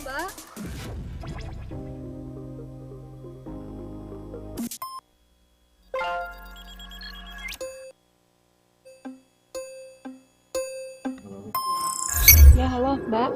Mbak. Ya, halo, Mbak.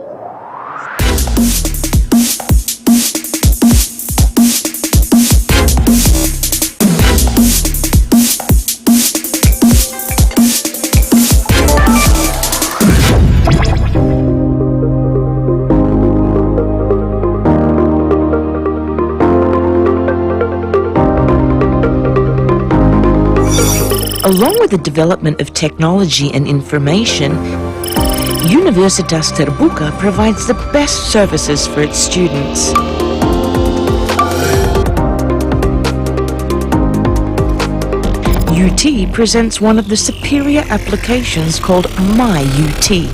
Along with the development of technology and information, Universitas Terbuka provides the best services for its students. UT presents one of the superior applications called MyUT.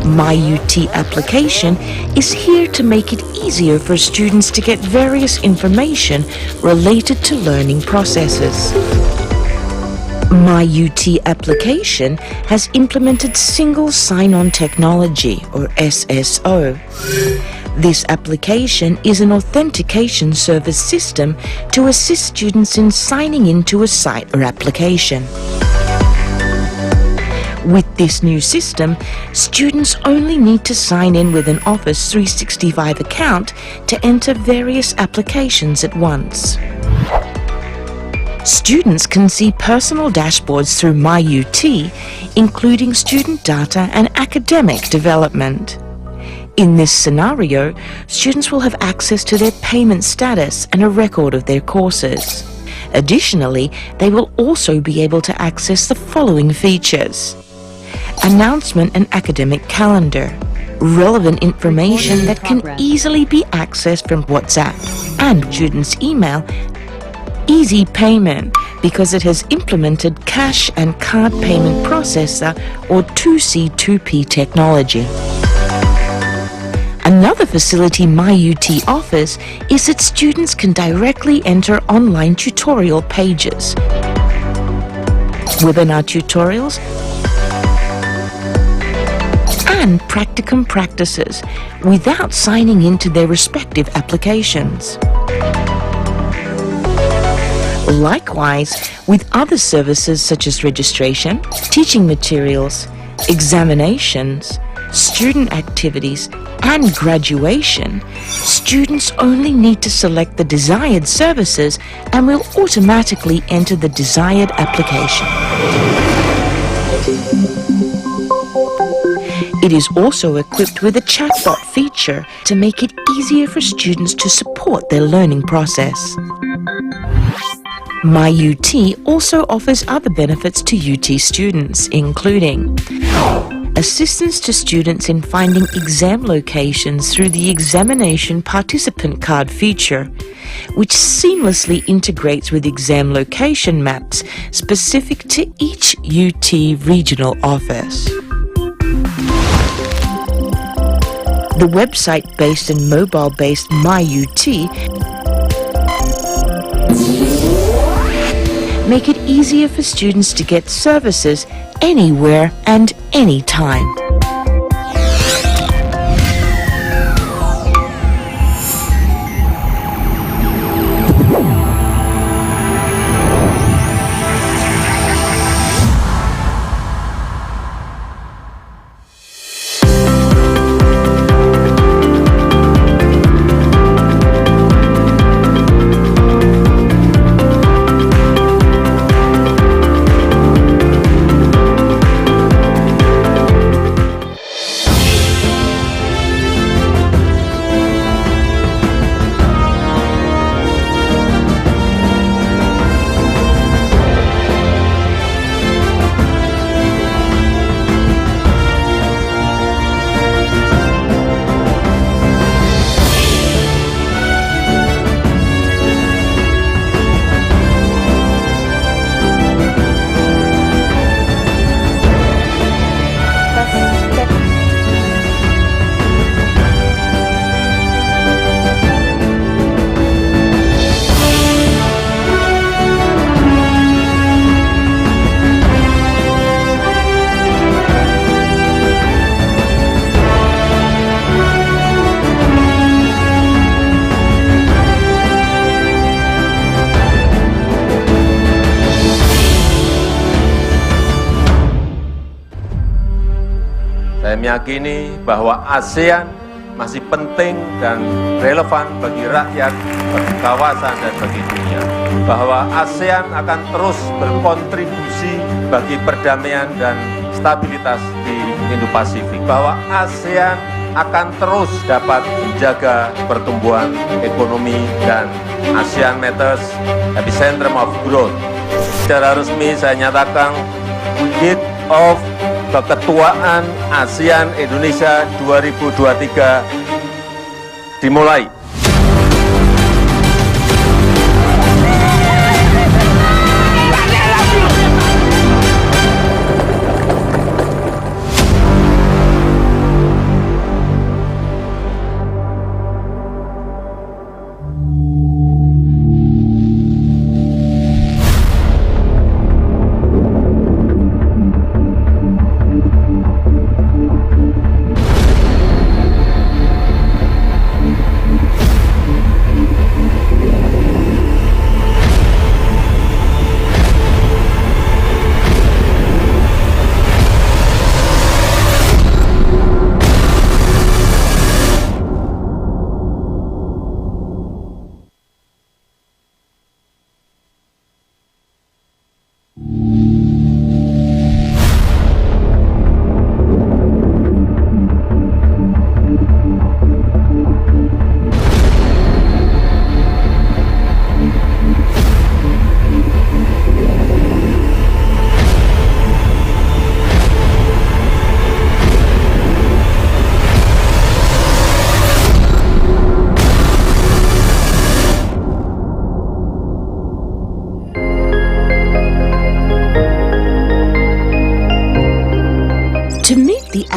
MyUT application is here to make it easier for students to get various information related to learning processes. MyUT application has implemented single sign-on technology, or SSO. This application is an authentication service system to assist students in signing into a site or application. With this new system, students only need to sign in with an Office 365 account to enter various applications at once. Students can see personal dashboards through MyUT, including student data and academic development. In this scenario, students will have access to their payment status and a record of their courses. Additionally, they will also be able to access the following features: announcement and academic calendar, relevant information that can easily be accessed from WhatsApp and students' email, easy payment because it has implemented cash and card payment processor or 2C2P technology. Another facility MyUT offers is that students can directly enter online tutorial pages, webinar tutorials, and practicum practices without signing into their respective applications. Likewise, with other services such as registration, teaching materials, examinations, student activities, and graduation, students only need to select the desired services and will automatically enter the desired application. It is also equipped with a chatbot feature to make it easier for students to support their learning process. MyUT also offers other benefits to UT students, including assistance to students in finding exam locations through the Examination Participant Card feature, which seamlessly integrates with exam location maps specific to each UT regional office. The website-based and mobile-based MyUT make it easier for students to get services anywhere and anytime. meyakini bahwa ASEAN masih penting dan relevan bagi rakyat, bagi kawasan, dan bagi dunia. Bahwa ASEAN akan terus berkontribusi bagi perdamaian dan stabilitas di Indo-Pasifik. Bahwa ASEAN akan terus dapat menjaga pertumbuhan ekonomi dan ASEAN Matters epicentrum of growth. Secara resmi saya nyatakan kick off keketuaan ASEAN Indonesia 2023 dimulai.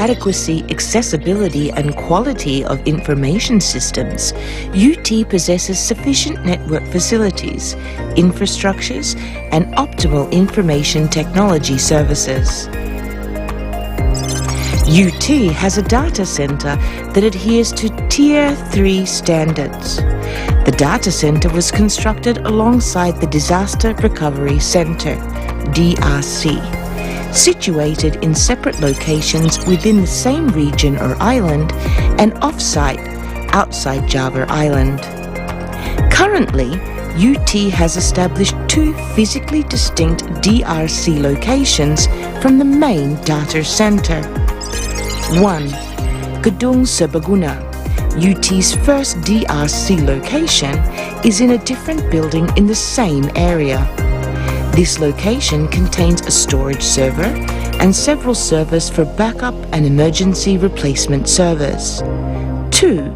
Adequacy, accessibility and quality of information systems, UT possesses sufficient network facilities, infrastructures and optimal information technology services. UT has a data center that adheres to Tier 3 standards. The data center was constructed alongside the Disaster Recovery Center, DRC, situated in separate locations within the same region or island and off-site outside Java Island. Currently, UT has established 2 physically distinct DRC locations from the main data center. 1. Gedung Serbaguna, UT's first DRC location, is in a different building in the same area. This location contains a storage server and several servers for backup and emergency replacement service. 2.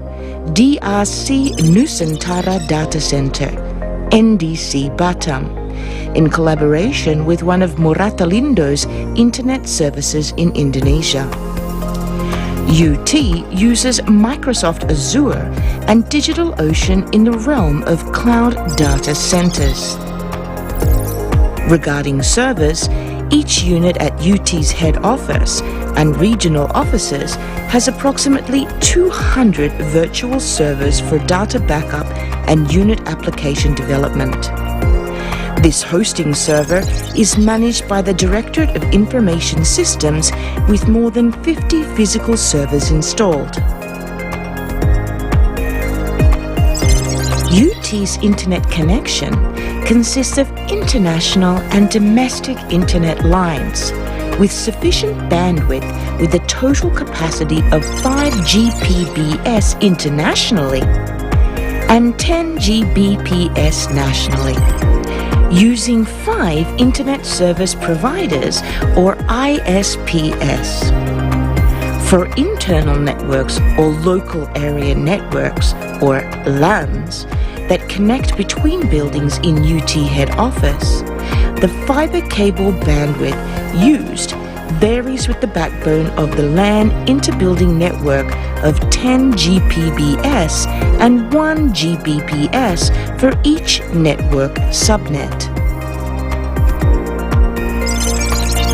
DRC Nusantara Data Center, NDC Batam, in collaboration with one of Muratalindo's internet services in Indonesia. UT uses Microsoft Azure and DigitalOcean in the realm of cloud data centers. Regarding servers, each unit at UT's head office and regional offices has approximately 200 virtual servers for data backup and unit application development. This hosting server is managed by the Directorate of Information Systems with more than 50 physical servers installed. UT's internet connection consists of international and domestic internet lines with sufficient bandwidth with a total capacity of 5 Gbps internationally and 10 Gbps nationally, using 5 Internet Service Providers or ISPs. For internal networks or local area networks or LANs that connect between buildings in UT head office, the fiber cable bandwidth used varies with the backbone of the LAN inter-building network of 10 Gbps and 1 Gbps for each network subnet.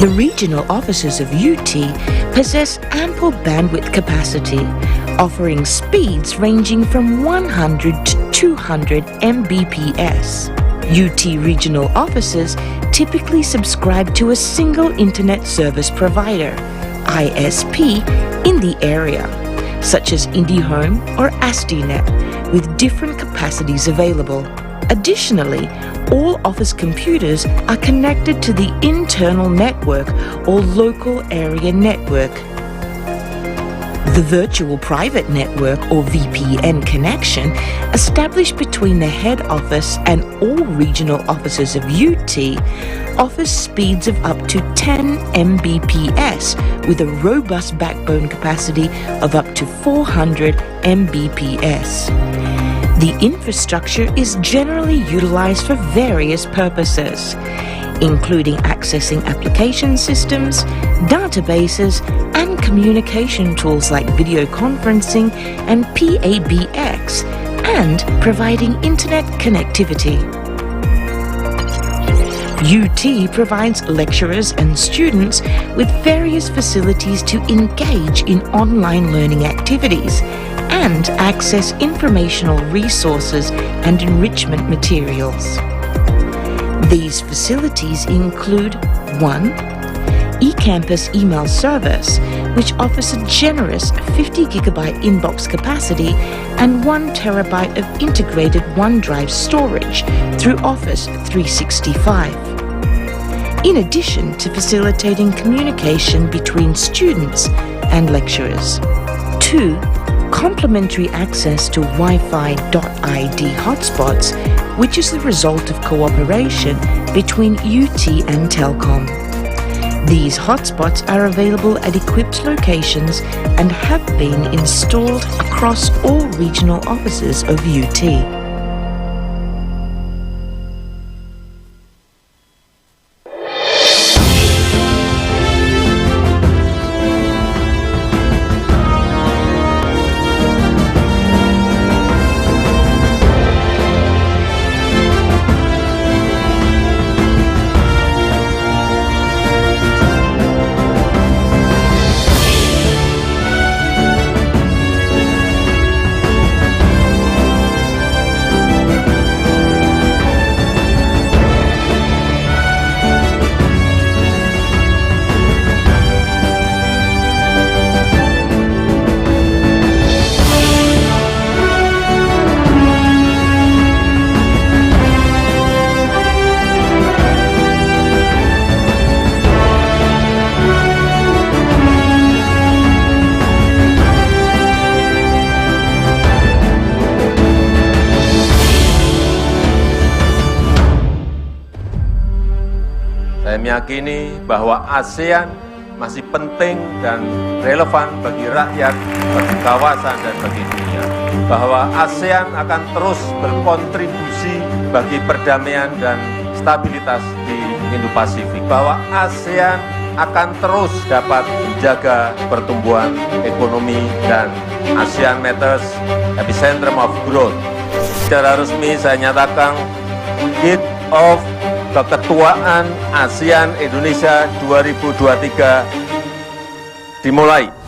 The regional offices of UT possess ample bandwidth capacity, offering speeds ranging from 100 to 200 Mbps. UT regional offices typically subscribe to a single internet service provider, ISP in the area, such as IndiHome or ASDNet, with different capacities available. Additionally, all office computers are connected to the internal network or local area network. The Virtual Private Network or VPN connection established between the head office and all regional offices of UT offers speeds of up to 10 Mbps with a robust backbone capacity of up to 400 Mbps. The infrastructure is generally utilized for various purposes, including accessing application systems, databases, and communication tools like video conferencing and PABX, and providing internet connectivity. UT provides lecturers and students with various facilities to engage in online learning activities and access informational resources and enrichment materials. These facilities include 1. eCampus email service, which offers a generous 50 GB inbox capacity and 1 TB of integrated OneDrive storage through Office 365. In addition to facilitating communication between students and lecturers. 2. Complementary access to Wi-Fi.ID hotspots, which is the result of cooperation between UT and Telkom. These hotspots are available at equipped locations and have been installed across all regional offices of UT. Saya meyakini bahwa ASEAN masih penting dan relevan bagi rakyat, bagi kawasan, dan bagi dunia. Bahwa ASEAN akan terus berkontribusi bagi perdamaian dan stabilitas di Indo-Pasifik. Bahwa ASEAN akan terus dapat menjaga pertumbuhan ekonomi dan ASEAN Matters Epicentrum of Growth. Secara resmi saya nyatakan kick off keketuaan ASEAN Indonesia 2023 dimulai.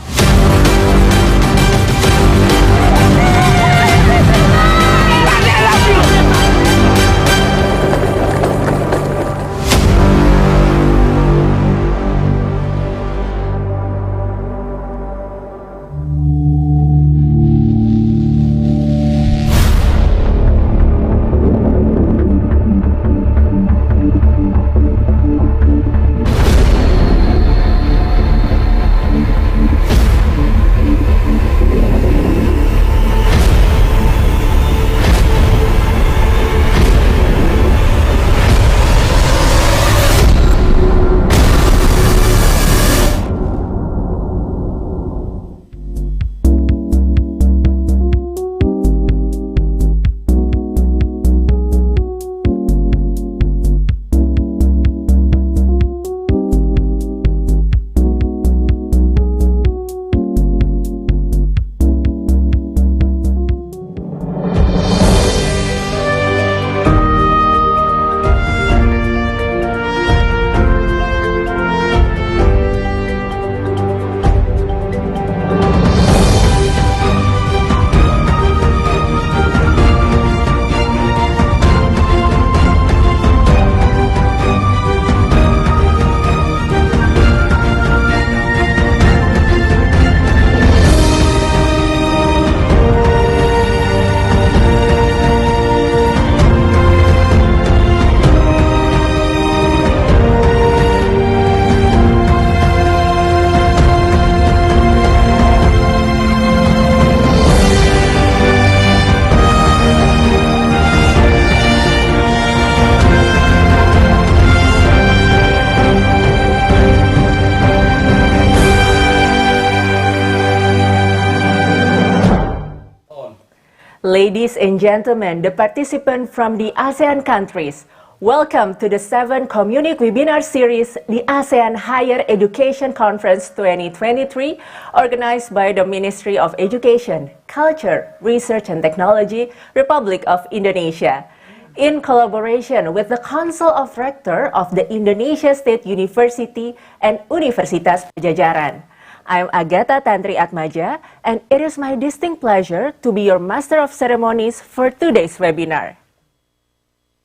Ladies and gentlemen, the participants from the ASEAN countries, welcome to the 7th Communique Webinar Series, the ASEAN Higher Education Conference 2023, organized by the Ministry of Education, Culture, Research and Technology, Republic of Indonesia, in collaboration with the Council of Rector of the Indonesia State University and Universitas Padjadjaran. I'm Agatha Tantri Atmaja, and it is my distinct pleasure to be your Master of Ceremonies for today's webinar.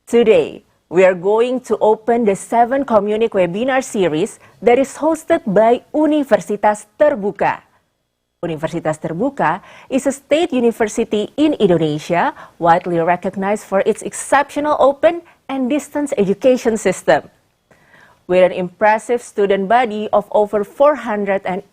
Today, we are going to open the 7th Communique Webinar Series that is hosted by Universitas Terbuka. Universitas Terbuka is a state university in Indonesia, widely recognized for its exceptional open and distance education system. With an impressive student body of over 480,000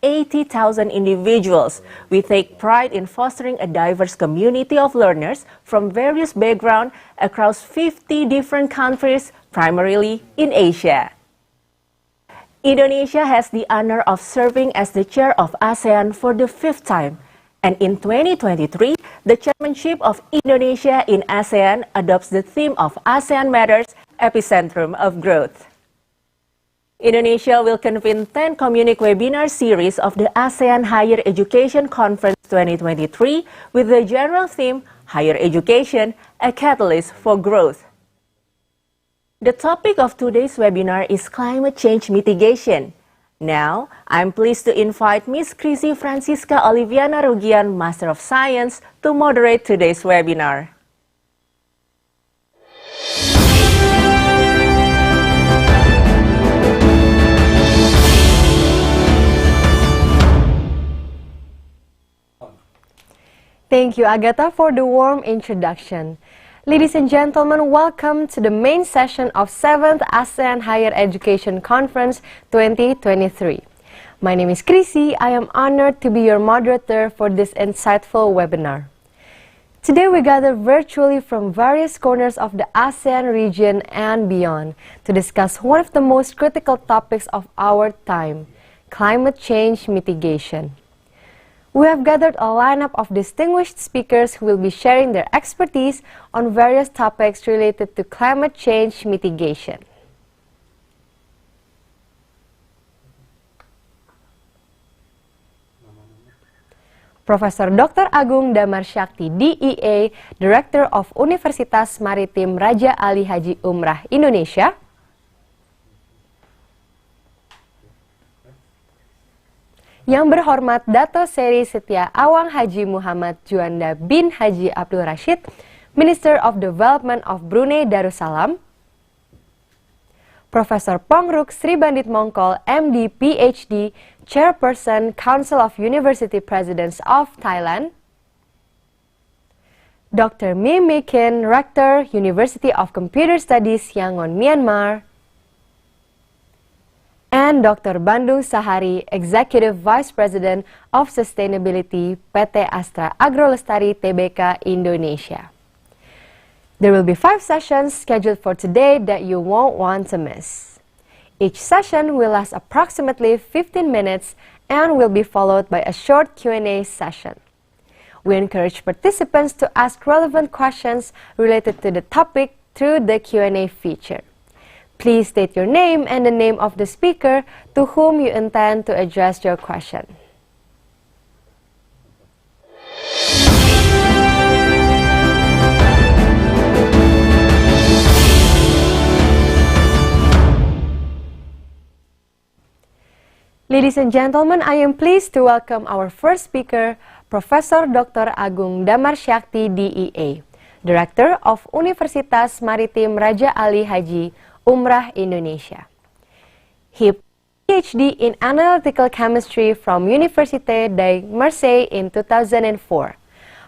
individuals, we take pride in fostering a diverse community of learners from various backgrounds across 50 different countries, primarily in Asia. Indonesia has the honor of serving as the chair of ASEAN for the 5th time. And in 2023, the chairmanship of Indonesia in ASEAN adopts the theme of ASEAN Matters, Epicentrum of Growth. Indonesia will convene 10th Communique Webinar Series of the ASEAN Higher Education Conference 2023 with the general theme, Higher Education, a Catalyst for Growth. The topic of today's webinar is Climate Change Mitigation. Now, I'm pleased to invite Ms. CRISU Francisca Oliviana Rugian, Master of Science, to moderate today's webinar. Thank you, Agatha, for the warm introduction. Ladies and gentlemen, welcome to the main session of 7th ASEAN Higher Education Conference 2023. My name is CRISU. I am honored to be your moderator for this insightful webinar. Today we gather virtually from various corners of the ASEAN region and beyond to discuss one of the most critical topics of our time, climate change mitigation. We have gathered a lineup of distinguished speakers who will be sharing their expertise on various topics related to climate change mitigation. Profesor Dr. Agung Damar Syakti, DEA, Director of Universitas Maritim Raja Ali Haji Umrah Indonesia. Yang berhormat Dato Seri Setia Awang Haji Muhammad Juanda bin Haji Abdul Rashid, Minister of Development of Brunei Darussalam. Profesor Pongruk Sri Bandit Mongkol, MD, PhD, Chairperson, Council of University Presidents of Thailand. Dr. Mim Kin, Rector, University of Computer Studies, Yangon, Myanmar. And Dr. Bandung Sahari, Executive Vice President of Sustainability, PT Astra Agrolestari Tbk Indonesia. There will be 5 sessions scheduled for today that you won't want to miss. Each session will last approximately 15 minutes and will be followed by a short Q&A session. We encourage participants to ask relevant questions related to the topic through the Q&A feature. Please state your name and the name of the speaker to whom you intend to address your question. Ladies and gentlemen, I am pleased to welcome our first speaker, Profesor Dr. Agung Damar Syakti, DEA, Director of Universitas Maritim Raja Ali Haji Umrah Indonesia. He PhD in Analytical Chemistry from Université de Marseille in 2004.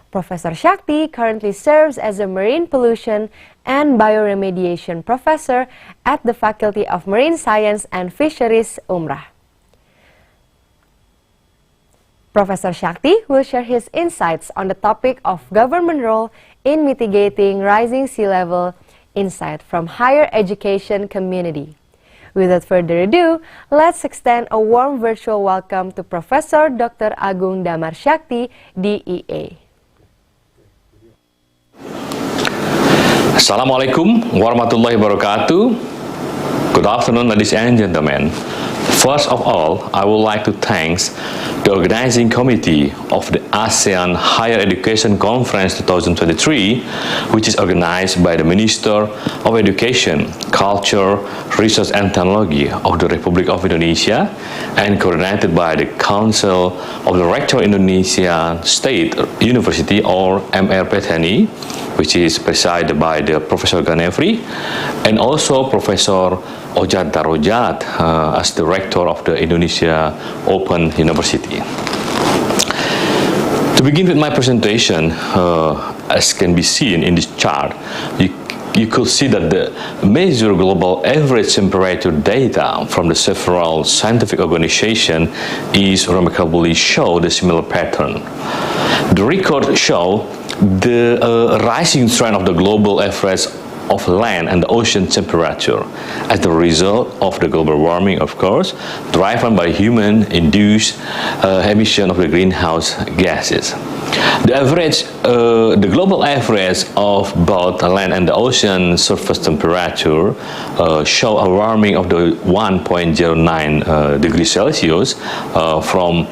Professor Syakti currently serves as a Marine Pollution and Bioremediation Professor at the Faculty of Marine Science and Fisheries, Umrah. Professor Syakti will share his insights on the topic of government role in mitigating rising sea level, insight from higher education community. Without further ado, let's extend a warm virtual welcome to Professor Dr. Agung Damar Syakti, DEA. Assalamualaikum warahmatullahi wabarakatuh. Good afternoon, ladies and gentlemen. First of all, I would like to thank the organizing committee of the ASEAN Higher Education Conference 2023, which is organized by the Minister of Education, Culture, Research and Technology of the Republic of Indonesia and coordinated by the Council of the Rector Indonesia State University, or MRPTNI, which is presided by the Professor Ganefri, and also Professor Ojat Darojat as the rector of the Indonesia Open University. To begin with my presentation, as can be seen in this chart, you could see that the major global average temperature data from the several scientific organizations is remarkably show the similar pattern. The record show the rising trend of the global average of land and the ocean temperature as the result of the global warming, of course, driven by human-induced emission of the greenhouse gases. The global average of both the land and the ocean surface temperature show a warming of the 1.09 degrees Celsius from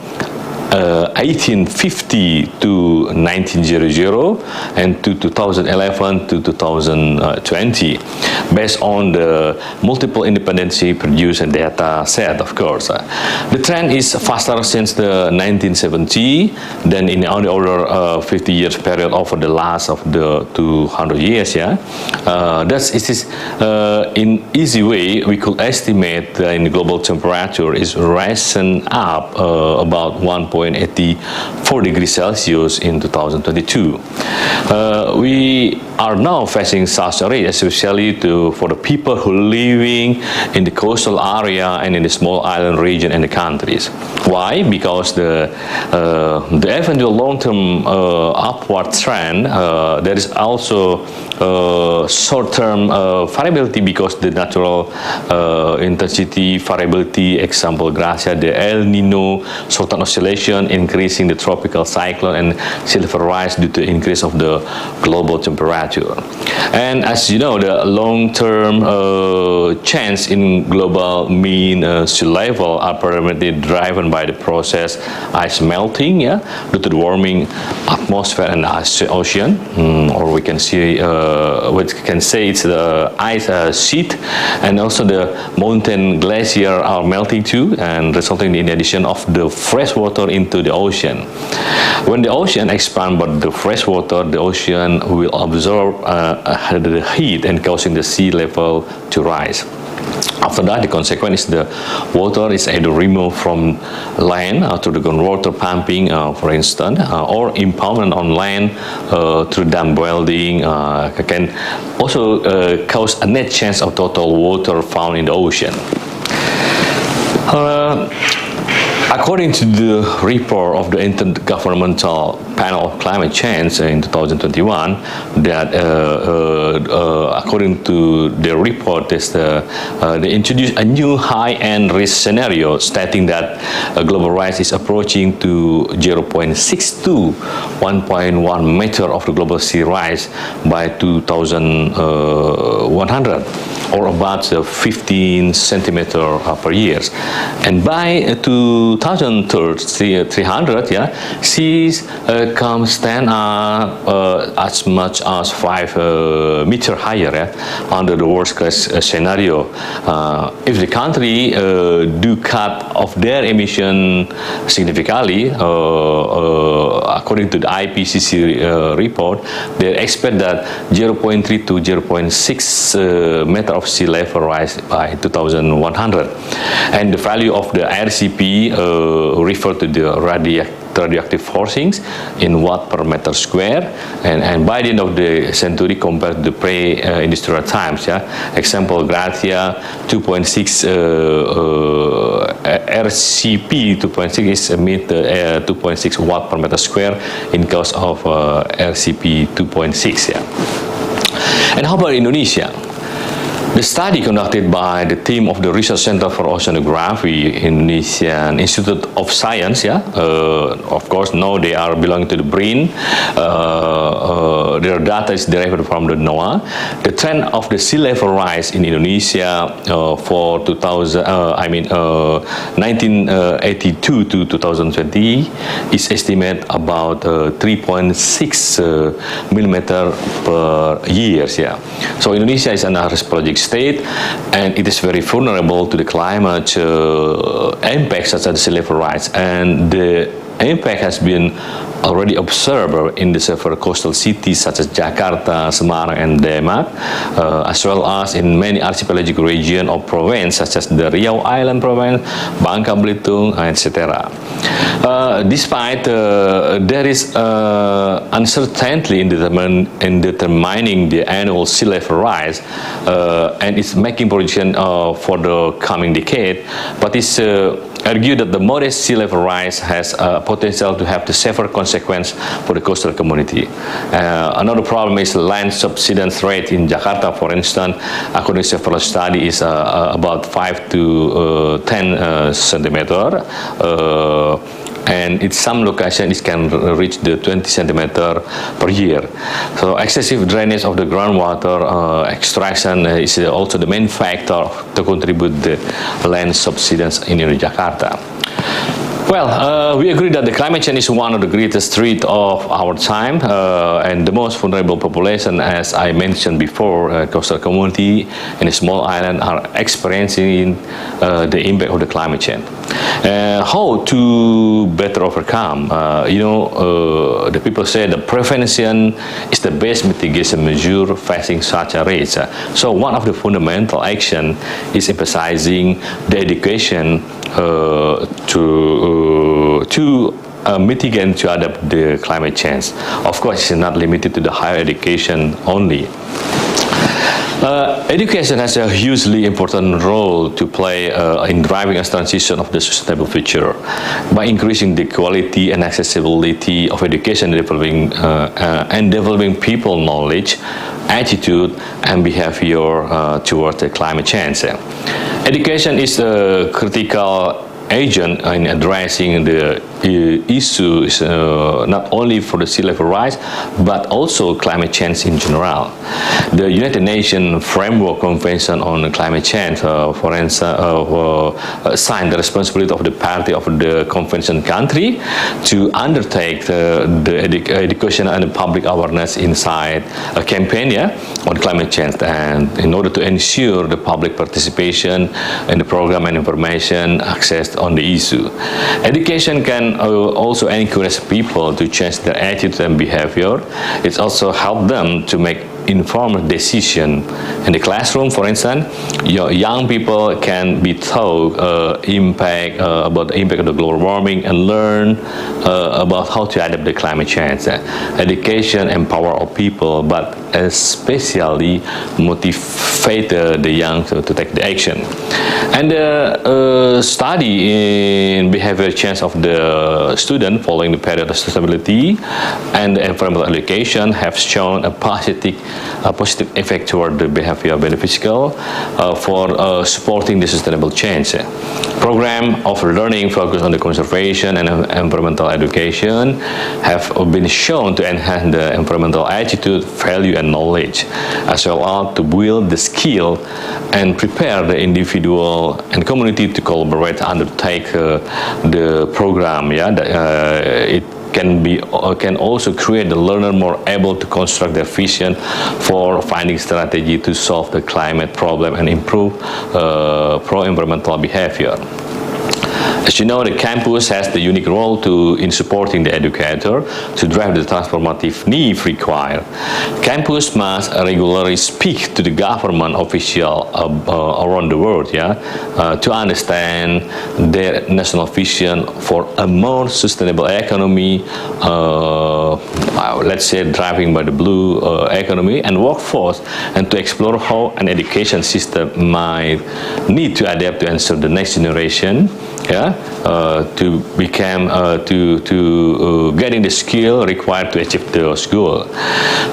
1850 to 1900 and to 2011 to 2020, based on the multiple independency produced data set, of course. The trend is faster since the 1970 than in the other 50 years period over the last of the 200 years. Thus, it is in easy way we could estimate that in global temperature is rising up about 1.84 degrees Celsius in 2022. We are now facing such a rate, especially for the people who living in the coastal area and in the small island region and the countries. Why? Because the eventual long-term upward trend, there is also short-term variability because the natural intensity variability, example, gracia, the El Nino short-term oscillation, increasing the tropical cyclone and sea level rise due to increase of the global temperature. And as you know, the long-term change in global mean sea level are primarily driven by the process ice melting, due to the warming atmosphere and the ocean, or we can say it's the ice sheet, and also the mountain glacier are melting too, and resulting in the addition of the fresh water into the ocean. When the ocean expands but the fresh water, the ocean will absorb the heat and causing the sea level to rise. After that, the consequence is the water is either removed from land through the groundwater pumping, for instance, or impoundment on land through dam building, can also cause a net change of total water found in the ocean. According to the report of the Intergovernmental Panel of Climate Change in 2021, that according to the report, they introduced a new high-end risk scenario stating that global rise is approaching to 0.6 to 1.1 meter of the global sea rise by 2100, or about 15 centimeter per year. And by 2300, seas can stand as much as 5 meters higher under the worst case scenario. If the country do cut off their emission significantly, according to the IPCC report, they expect that 0.3 to 0.6 meter of sea level rise by 2100. And the value of the RCP refer to the radioactive forcings in watt per meter square, and by the end of the century compared to the pre-industrial times, example, Gracia 2.6 RCP 2.6 is 2.6 watt per meter square in case of RCP 2.6. And how about Indonesia? The study conducted by the team of the Research Center for Oceanography, Indonesian Institute of Science, of course, now they are belonging to the BRIN. their data is derived from the NOAA. The trend of the sea level rise in Indonesia for 1982 to 2020 is estimated about 3.6 millimeter per year. Yeah. So Indonesia is an high-risk project state, and it is very vulnerable to the climate impacts such as sea level rise, and the impact has been already observed in the several coastal cities such as Jakarta, Semarang, and Demak, as well as in many archipelagic regions of province such as the Riau Island province, Bangka Belitung, etc. Despite there is uncertainty in determining the annual sea level rise, and it's making projection for the coming decade, but it's argued that the modest sea level rise has potential to have the severe consequence for the coastal community. Another problem is land subsidence rate in Jakarta, for instance, according to several studies, is about 5 to 10 centimeter. And in some locations it can reach the 20 centimeter per year. So excessive drainage of the groundwater extraction is also the main factor to contribute the land subsidence in Jakarta. Well, we agree that the climate change is one of the greatest threats of our time, and the most vulnerable population, as I mentioned before, coastal community and a small island are experiencing the impact of the climate change. How to better overcome? The people say that prevention is the best mitigation measure facing such a risk. So one of the fundamental action is emphasizing the education to mitigate to adapt the climate change. Of course, it's not limited to the higher education only. Education has a hugely important role to play in driving a transition of the sustainable future by increasing the quality and accessibility of education, developing people knowledge, attitude, and behavior towards the climate change. Education is a critical agent in addressing the issues not only for the sea level rise but also climate change in general. The United Nations Framework Convention on Climate Change, for instance, signed the responsibility of the party of the convention country to undertake the education and public awareness inside a campaign on climate change, and in order to ensure the public participation in the program and information access on the issue. Education can also encourage people to change their attitude and behavior. It also helps them to make informed decision in the classroom. For instance, young people can be taught about the impact of the global warming and learn about how to adapt to climate change. Education empower all people, but especially motivate the young to take the action. And the study in behavior change of the student following the period of sustainability and the environmental education have shown a positive effect toward the behavior beneficial for supporting the sustainable change. Program of learning focused on the conservation and environmental education have been shown to enhance the environmental attitude, value, and knowledge, as well as to build the skill and prepare the individual and community to collaborate, undertake the program. It can also create the learner more able to construct their vision for finding strategy to solve the climate problem and improve pro-environmental behavior. As you know, the campus has the unique role in supporting the educator to drive the transformative need required. Campus must regularly speak to the government official around the world, to understand their national vision for a more sustainable economy, let's say driving by the blue economy and workforce, and to explore how an education system might need to adapt to answer the next generation, to become to getting the skill required to achieve those goals.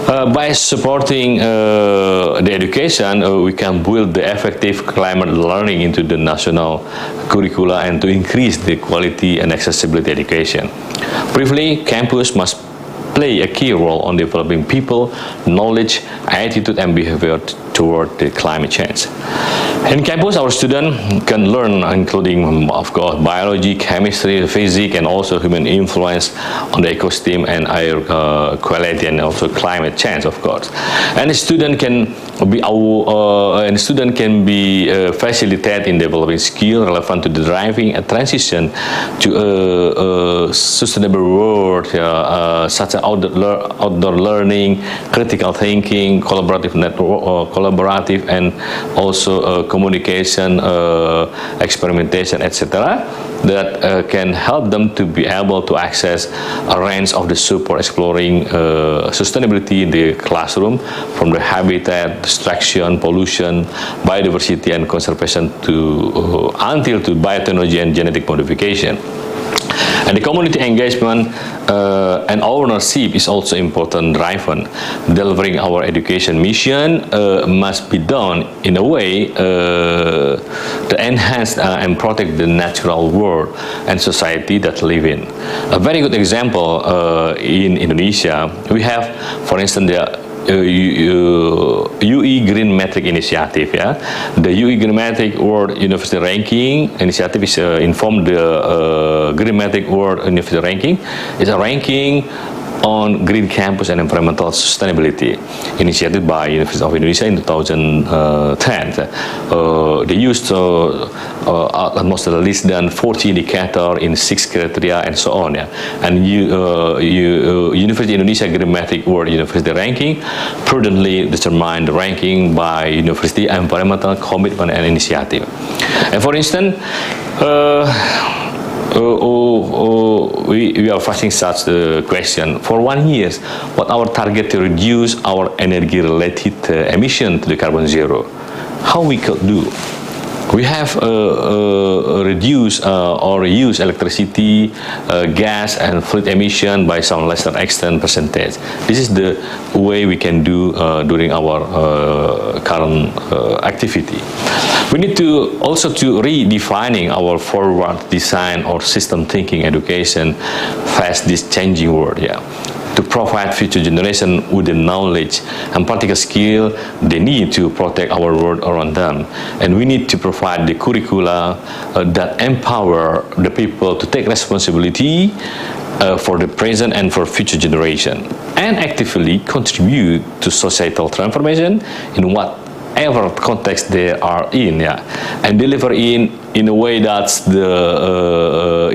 By supporting the education, we can build the effective climate learning into the national curricula and to increase the quality and accessibility education. Briefly, campus must play a key role on developing people, knowledge, attitude, and behavior toward the climate change. In campus, our students can learn, including, of course, biology, chemistry, physics, and also human influence on the ecosystem and air quality, and also climate change, of course. And the student can be facilitated in developing skills relevant to the driving a transition to a sustainable world, such as outdoor learning, critical thinking, collaborative and also communication, experimentation, etc., that can help them to be able to access a range of the support exploring sustainability in the classroom, from the habitat, destruction, pollution, biodiversity, and conservation until to biotechnology and genetic modification. And the community engagement and ownership is also important driver. Delivering our education mission must be done in a way to enhance and protect the natural world and society that live in. A very good example in Indonesia, we have, for instance, the UE Green Metric Initiative. The UE Green Metric World University Ranking Initiative is informed the Green Metric World University Ranking. It's a ranking on green campus and environmental sustainability, initiated by University of Indonesia in 2010. They used almost less than 40 indicators in 6 criteria and so on. And University of Indonesia Green Metric World University Ranking prudently determined the ranking by university environmental commitment and initiative. And for instance, we are facing such a question. For 1 year, what our target to reduce our energy-related emission to the carbon zero? How we could do? We have reduced or reused electricity, gas, and fluid emission by some lesser extent percentage. This is the way we can do during our current activity. We need to also redefining our forward design or system thinking education fast this changing world. To provide future generation with the knowledge and practical skill they need to protect our world around them. And we need to provide the curricula that empower the people to take responsibility for the present and for future generation, and actively contribute to societal transformation in whatever context they are in, and deliver in a way that's the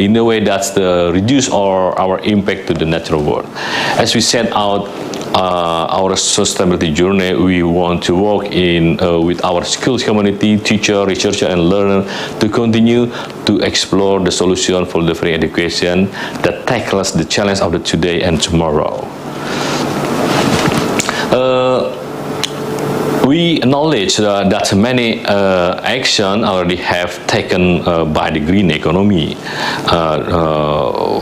reduce our impact to the natural world. As we set out our sustainability journey, we want to work with our skills community, teacher, researcher, and learner to continue to explore the solution for the free education that tackles the challenge of the today and tomorrow. We acknowledge that many actions already have taken by the green economy.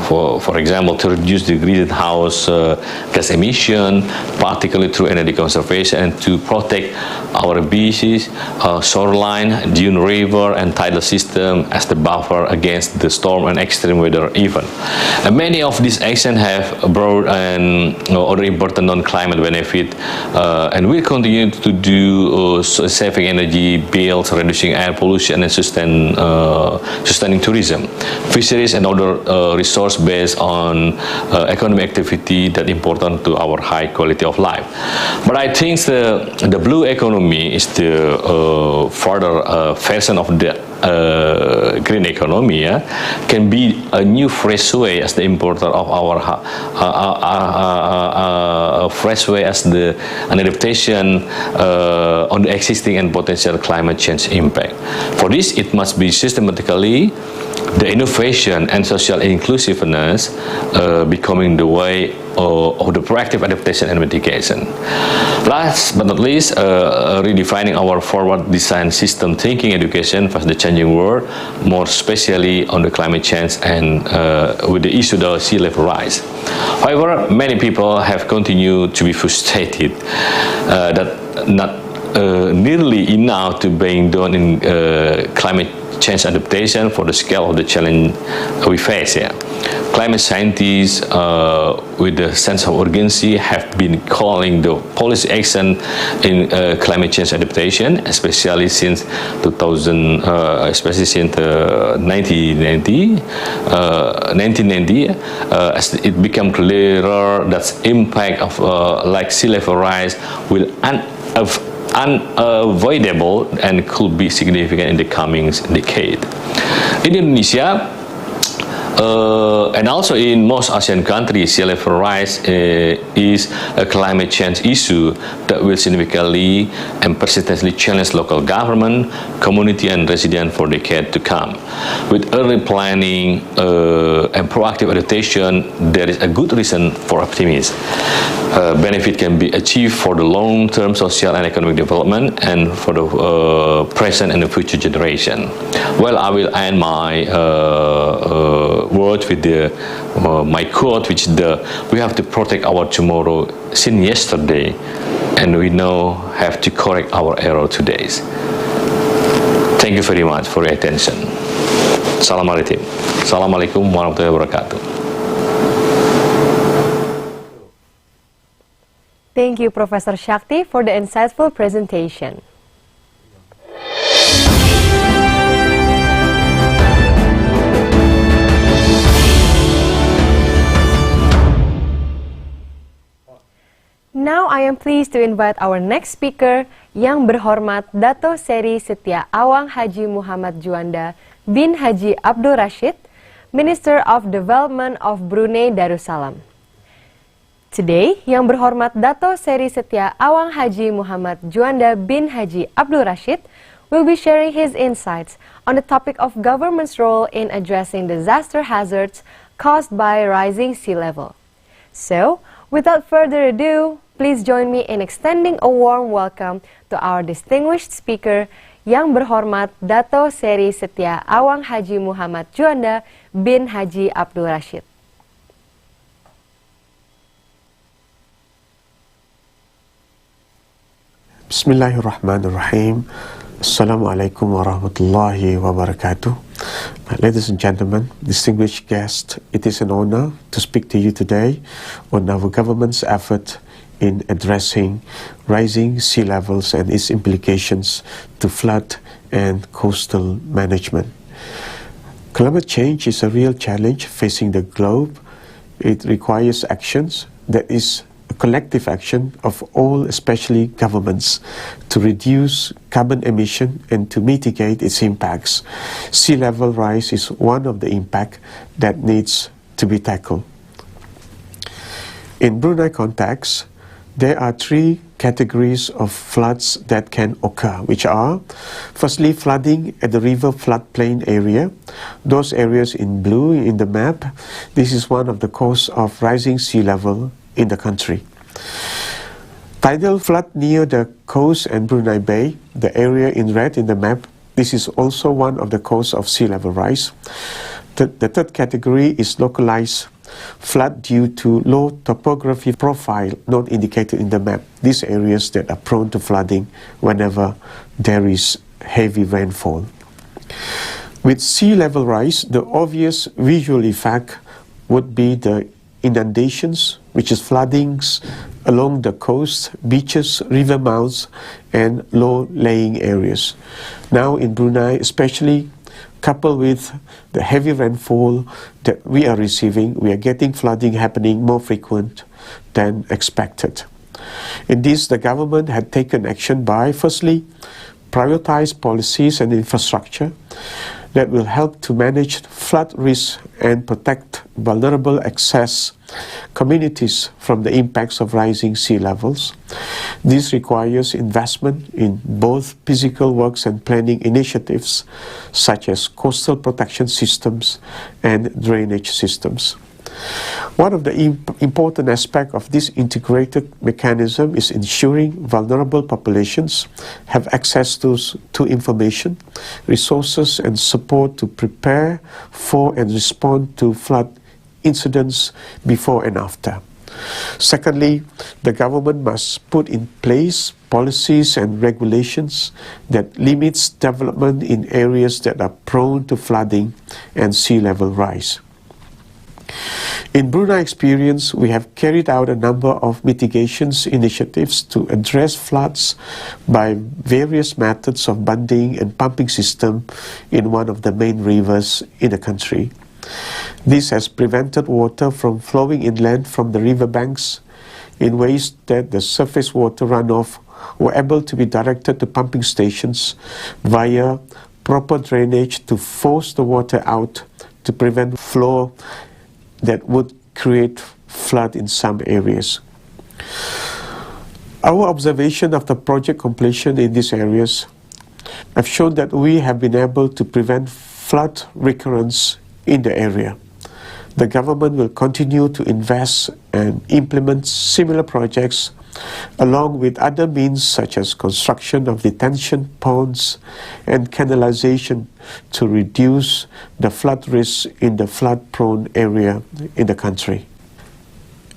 For example, to reduce the greenhouse gas emission, particularly through energy conservation, and to protect our beaches, shoreline, dune river, and tidal system as the buffer against the storm and extreme weather event. And many of these actions have brought other important non-climate benefit, and will continue to do saving energy bills, reducing air pollution, and sustaining tourism, fisheries, and other resource based on economic activity that important to our high quality of life. But I think the blue economy is the further version of the green economy, can be a new fresh way as the importer of our fresh way as an adaptation on the existing and potential climate change impact. For this, it must be systematically the innovation and social inclusiveness becoming the way of the proactive adaptation and mitigation. Last but not least, redefining our forward design system thinking education for the changing world, more especially on the climate change and with the issue of sea level rise. However, many people have continued to be frustrated that not nearly enough to being done in climate change adaptation for the scale of the challenge we face. Yeah. Climate scientists, with the sense of urgency, have been calling the policy action in climate change adaptation, especially since 1990, as it became clearer that impact of like sea level rise will unavoidable and could be significant in the coming decade. In Indonesia, and also in most ASEAN countries, sea level rise is a climate change issue that will significantly and persistently challenge local government, community and residents for decades to come. With early planning and proactive adaptation, there is a good reason for optimism. Benefit can be achieved for the long-term social and economic development and for the present and the future generation. Well, I will end my word with my quote, which is we have to protect our tomorrow since yesterday, and we now have to correct our error today. Thank you very much for your attention. Assalamualaikum warahmatullahi wabarakatuh. Thank you, Professor Shakti, for the insightful presentation. Now I am pleased to invite our next speaker, Yang Berhormat Dato Seri Setia Awang Haji Muhammad Juanda bin Haji Abdul Rashid, Minister of Development of Brunei Darussalam. Today, Yang Berhormat Dato Seri Setia Awang Haji Muhammad Juanda bin Haji Abdul Rashid will be sharing his insights on the topic of government's role in addressing disaster hazards caused by rising sea level. So, without further ado, please join me in extending a warm welcome to our distinguished speaker, Yang Berhormat Dato Seri Setia Awang Haji Muhammad Juanda bin Haji Abdul Rashid. Bismillahirrahmanirrahim. Assalamualaikum warahmatullahi wabarakatuh. Ladies and gentlemen, distinguished guests, it is an honor to speak to you today on our government's effort in addressing rising sea levels and its implications to flood and coastal management. Climate change is a real challenge facing the globe. It requires actions that is a collective action of all, especially governments, to reduce carbon emission and to mitigate its impacts. Sea level rise is one of the impacts that needs to be tackled. In Brunei context, there are three categories of floods that can occur, which are, firstly, flooding at the river floodplain area. Those areas in blue in the map, this is one of the causes of rising sea level in the country. Tidal flood near the coast and Brunei Bay, the area in red in the map, this is also one of the causes of sea level rise. The third category is localized flood due to low topography profile not indicated in the map. These areas that are prone to flooding whenever there is heavy rainfall. With sea level rise, the obvious visual effect would be the inundations, which is floodings along the coast, beaches, river mouths, and low-lying areas. Now in Brunei, especially coupled with the heavy rainfall that we are receiving, we are getting flooding happening more frequent than expected. In this, the government had taken action by, firstly, prioritize policies and infrastructure that will help to manage flood risk and protect vulnerable access communities from the impacts of rising sea levels. This requires investment in both physical works and planning initiatives such as coastal protection systems and drainage systems. One of the important aspects of this integrated mechanism is ensuring vulnerable populations have access to information, resources, and support to prepare for and respond to flood incidents before and after. Secondly, the government must put in place policies and regulations that limits development in areas that are prone to flooding and sea level rise. In Brunei experience, we have carried out a number of mitigations initiatives to address floods by various methods of bunding and pumping system in one of the main rivers in the country. This has prevented water from flowing inland from the riverbanks in ways that the surface water runoff were able to be directed to pumping stations via proper drainage to force the water out to prevent flow that would create flood in some areas. Our observation of the project completion in these areas have shown that we have been able to prevent flood recurrence in the area. The government will continue to invest and implement similar projects along with other means such as construction of detention ponds and canalization to reduce the flood risk in the flood-prone area in the country.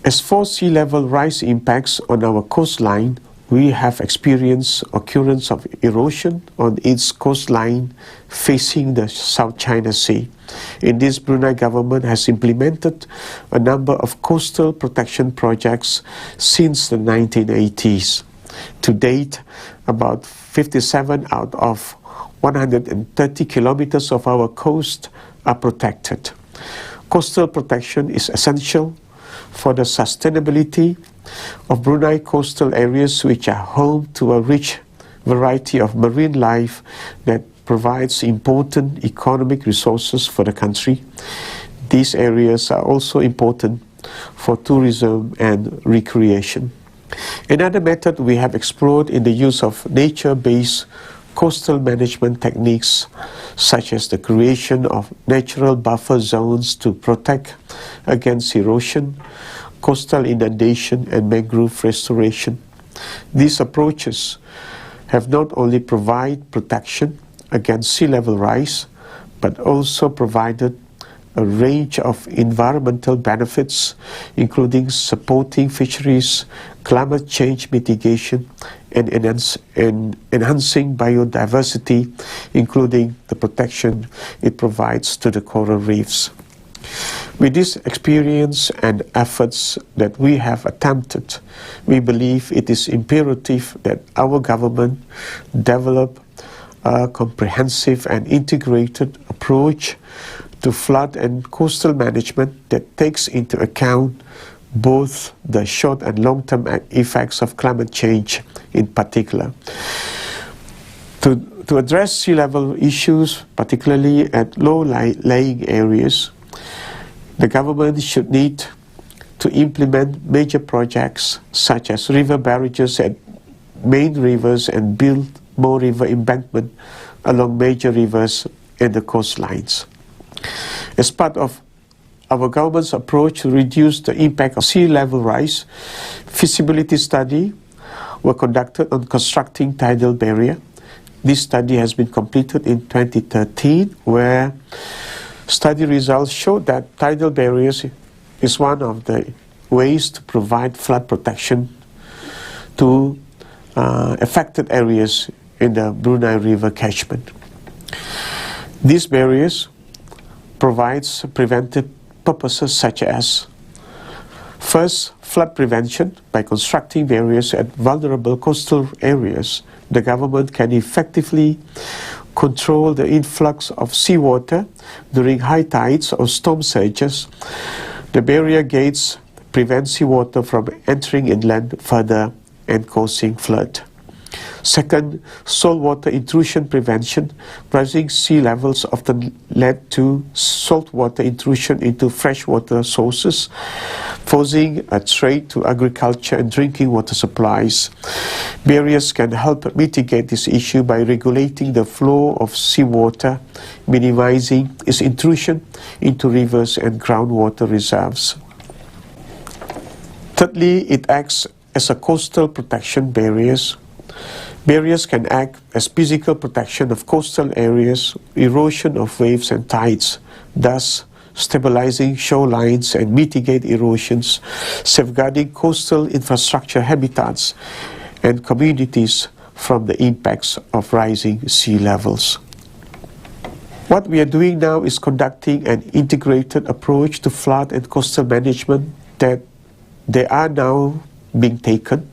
As for sea level rise impacts on our coastline, we have experienced occurrence of erosion on its coastline facing the South China Sea. In this, Brunei government has implemented a number of coastal protection projects since the 1980s. To date, about 57 out of 130 kilometers of our coast are protected. Coastal protection is essential for the sustainability of Brunei coastal areas, which are home to a rich variety of marine life that provides important economic resources for the country. These areas are also important for tourism and recreation. Another method we have explored in the use of nature-based coastal management techniques, such as the creation of natural buffer zones to protect against erosion, coastal inundation, and mangrove restoration. These approaches have not only provided protection against sea level rise, but also provided a range of environmental benefits, including supporting fisheries, climate change mitigation, and enhancing biodiversity, including the protection it provides to the coral reefs. With this experience and efforts that we have attempted, we believe it is imperative that our government develop a comprehensive and integrated approach to flood and coastal management that takes into account both the short and long-term effects of climate change in particular. To address sea level issues, particularly at low-lying areas, the government should need to implement major projects such as river barrages at main rivers and build more river embankment along major rivers and the coastlines. As part of our government's approach to reduce the impact of sea level rise, feasibility study were conducted on constructing tidal barrier. This study has been completed in 2013, where study results showed that tidal barriers is one of the ways to provide flood protection to affected areas in the Brunei River catchment. These barriers provides preventive purposes such as: first, flood prevention. By constructing barriers at vulnerable coastal areas, the government can effectively control the influx of seawater during high tides or storm surges. The barrier gates prevent seawater from entering inland further and causing flood. Second, saltwater intrusion prevention. Rising sea levels often led to saltwater intrusion into freshwater sources, posing a threat to agriculture and drinking water supplies. Barriers can help mitigate this issue by regulating the flow of seawater, minimizing its intrusion into rivers and groundwater reserves. Thirdly, it acts as a coastal protection barriers. Barriers can act as physical protection of coastal areas, erosion of waves and tides, thus stabilizing shorelines and mitigate erosions, safeguarding coastal infrastructure habitats and communities from the impacts of rising sea levels. What we are doing now is conducting an integrated approach to flood and coastal management that they are now being taken,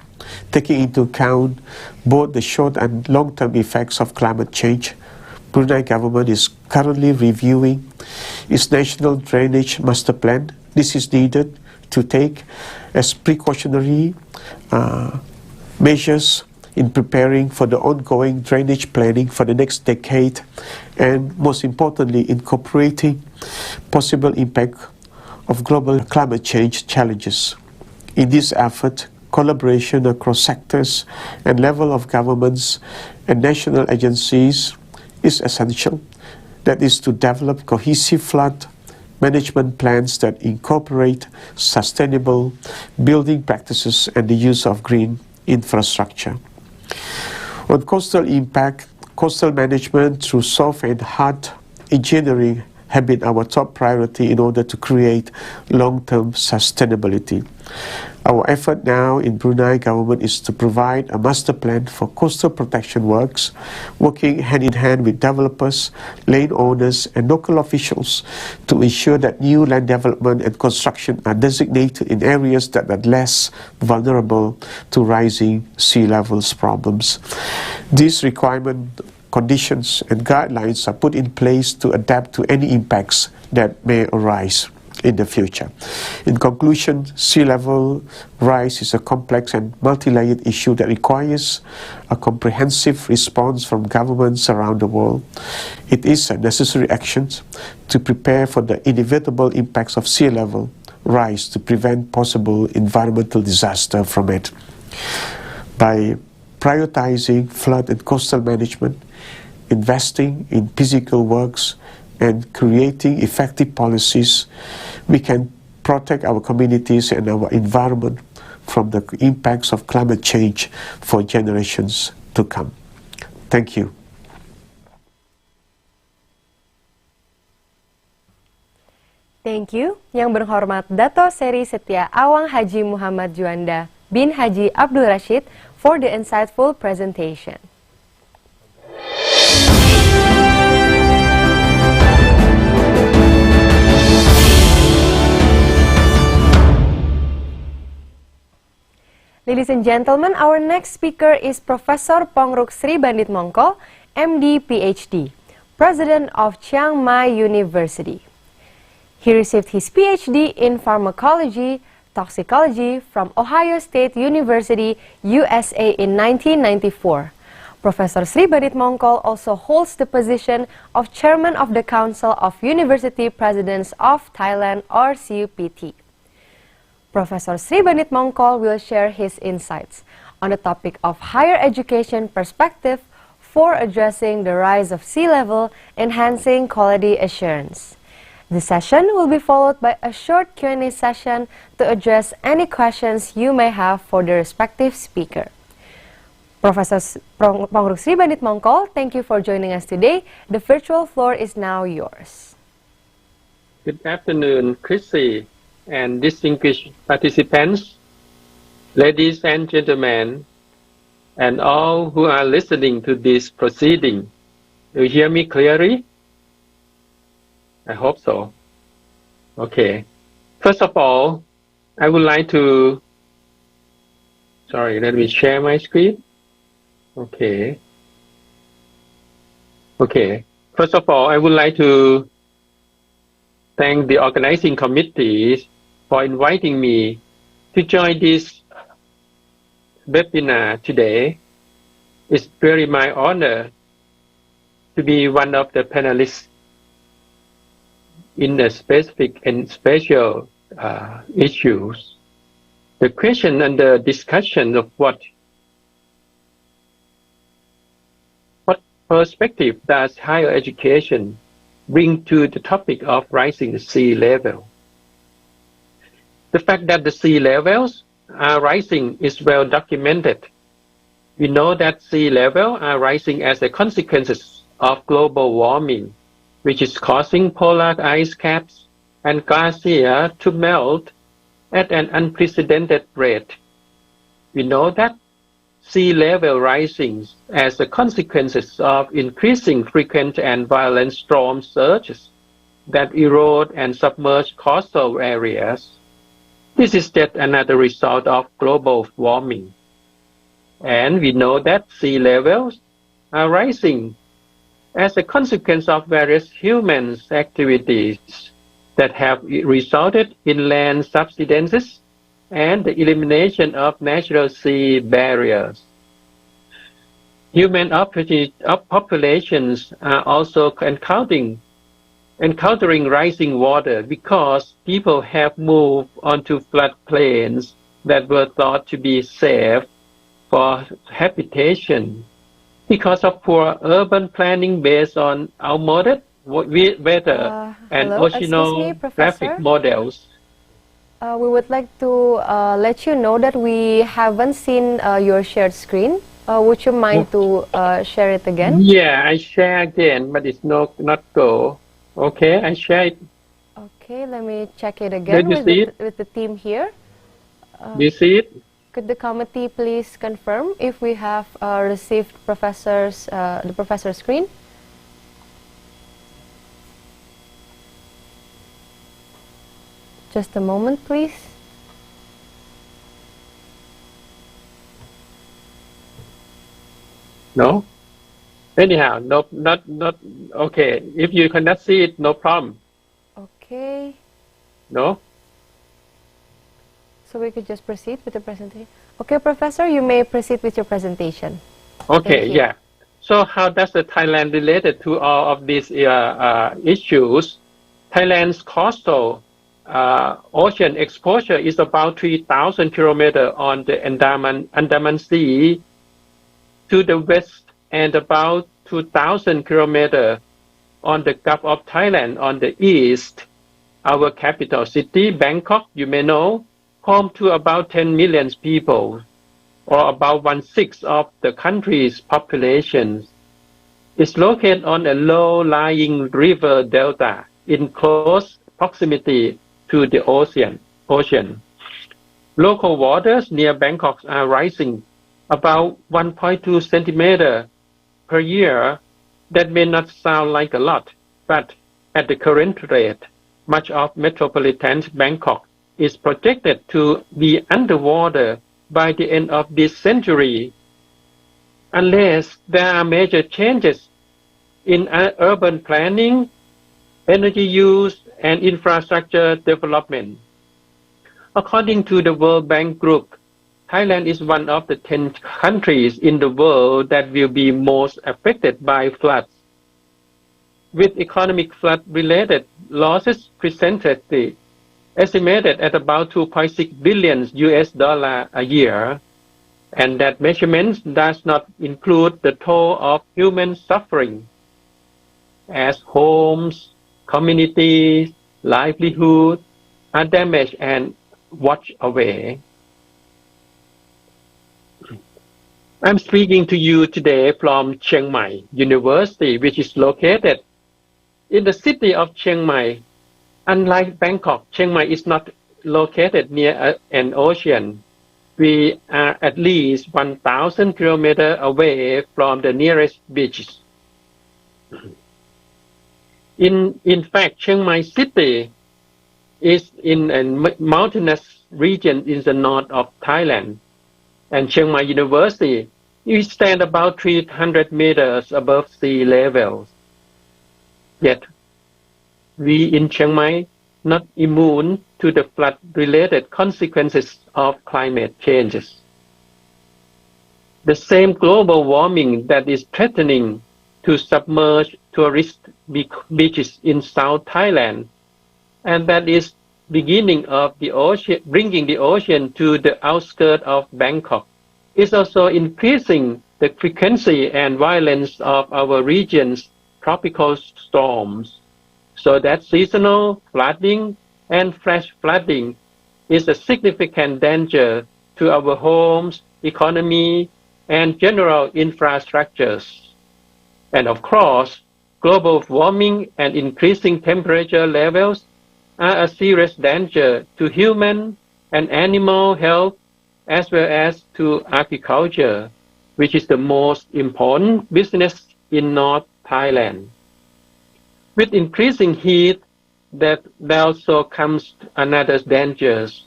taking into account both the short and long-term effects of climate change. Brunei government is currently reviewing its national drainage master plan. This is needed to take as precautionary measures in preparing for the ongoing drainage planning for the next decade, and most importantly, incorporating possible impact of global climate change challenges. In this effort, collaboration across sectors and level of governments and national agencies is essential. That is to develop cohesive flood management plans that incorporate sustainable building practices and the use of green infrastructure. On coastal impact, coastal management through soft and hard engineering have been our top priority in order to create long-term sustainability. Our effort now in Brunei government is to provide a master plan for coastal protection works, working hand in hand with developers, land owners and local officials to ensure that new land development and construction are designated in areas that are less vulnerable to rising sea levels problems. These requirements, conditions and guidelines are put in place to adapt to any impacts that may arise in the future. In conclusion, sea level rise is a complex and multi-layered issue that requires a comprehensive response from governments around the world. It is a necessary action to prepare for the inevitable impacts of sea level rise to prevent possible environmental disaster from it. By prioritizing flood and coastal management, investing in physical works, and creating effective policies, we can protect our communities and our environment from the impacts of climate change for generations to come. Thank you. Thank you. Yang berhormat Dato Seri Setia Awang Haji Muhammad Juanda bin Haji Abdul Rashid for the insightful presentation. Ladies and gentlemen, our next speaker is Professor Pongruk Sri Bandit Mongko, MD PhD, President of Chiang Mai University. He received his PhD in pharmacology, toxicology from Ohio State University, USA in 1994. Professor Sri Bandit Mongko also holds the position of Chairman of the Council of University Presidents of Thailand, or CUPT. Professor Sri Bandit Mongko will share his insights on the topic of higher education perspective for addressing the rise of sea level, enhancing quality assurance. The session will be followed by a short Q&A session to address any questions you may have for the respective speaker. Professor Pongruk Sri Bandit Mongko, thank you for joining us today. The virtual floor is now yours. Good afternoon, CRISU and distinguished participants, ladies and gentlemen, and all who are listening to this proceeding. Do you hear me clearly? I hope so. Okay. First of all, I would like to, let me share my screen. Okay. First of all, I would like to thank the organizing committee for inviting me to join this webinar today. It's very my honor to be one of the panelists in the specific and special issues. The question and the discussion of what perspective does higher education bring to the topic of rising sea level? The fact that the sea levels are rising is well documented. We know that sea level are rising as a consequence of global warming, which is causing polar ice caps and glaciers to melt at an unprecedented rate. We know that sea level rising as a consequence of increasing frequent and violent storm surges that erode and submerge coastal areas. This is yet another result of global warming. And we know that sea levels are rising as a consequence of various human activities that have resulted in land subsidences and the elimination of natural sea barriers. Human populations are also encountering rising water because people have moved onto floodplains that were thought to be safe for habitation because of poor urban planning based on outmoded weather and oceanographic models. We would like to let you know that we haven't seen your shared screen. Would you mind to share it again? Yeah, I share again, but it's not go. Okay, I share it. Okay, let me check it again with the team here. Do you see it? Could the committee please confirm if we have received the professor's screen? Just a moment, please. No? Anyhow, not okay. If you cannot see it, no problem. Okay. No? So we could just proceed with the presentation. Okay, Professor, you may proceed with your presentation. Okay, yeah. So how does the Thailand related to all of these issues? Thailand's coastal ocean exposure is about 3,000 kilometers on the Andaman Sea to the west and about 2,000 kilometers on the Gulf of Thailand on the east. Our capital city, Bangkok, you may know, home to about 10 million people, or about 1/6 of the country's population, is located on a low-lying river delta in close proximity to the ocean. Local waters near Bangkok are rising about 1.2 centimeters per year. That may not sound like a lot, but at the current rate, much of metropolitan Bangkok is projected to be underwater by the end of this century, unless there are major changes in urban planning, energy use, and infrastructure development. According to the World Bank Group, Thailand is one of the 10 countries in the world that will be most affected by floods, with economic flood-related losses presently estimated at about $2.6 billion a year, and that measurement does not include the toll of human suffering, as homes, communities, livelihood are damaged and washed away. I'm speaking to you today from Chiang Mai University, which is located in the city of Chiang Mai. Unlike Bangkok, Chiang Mai is not located near an ocean. We are at least 1,000 kilometers away from the nearest beaches. In fact, Chiang Mai city is in a mountainous region in the north of Thailand, and Chiang Mai University is stand about 300 meters above sea level. Yet, we in Chiang Mai not immune to the flood-related consequences of climate changes. The same global warming that is threatening to submerge tourist beaches in South Thailand, and that is beginning of the ocean, bringing the ocean to the outskirts of Bangkok, is also increasing the frequency and violence of our region's tropical storms, so that seasonal flooding and flash flooding is a significant danger to our homes, economy, and general infrastructures. And of course, global warming and increasing temperature levels are a serious danger to human and animal health as well as to agriculture, which is the most important business in North Thailand. With increasing heat, there also comes another dangers,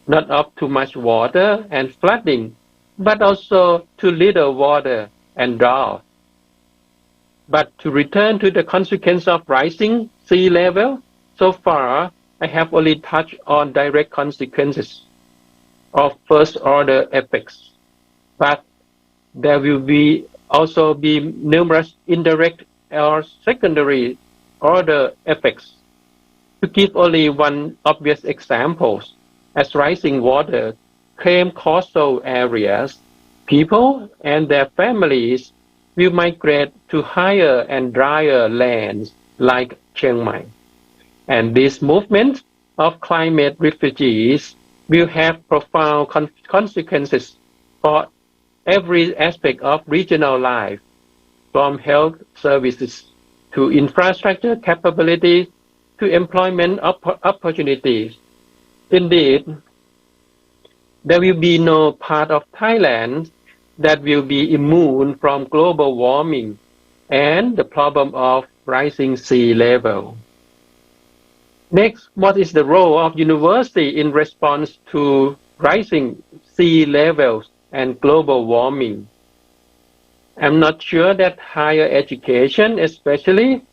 not of too much water and flooding, but also too little water and drought. But to return to the consequence of rising sea level, so far I have only touched on direct consequences of first order effects, but there will also be numerous indirect or secondary order effects. To give only one obvious example, as rising water claim coastal areas, people and their families will migrate to higher and drier lands like Chiang Mai. And this movement of climate refugees will have profound consequences for every aspect of regional life, from health services to infrastructure capabilities to employment opportunities. Indeed, there will be no part of Thailand that will be immune from global warming and the problem of rising sea level. Next, what is the role of university in response to rising sea levels and global warming? I'm not sure that higher education especially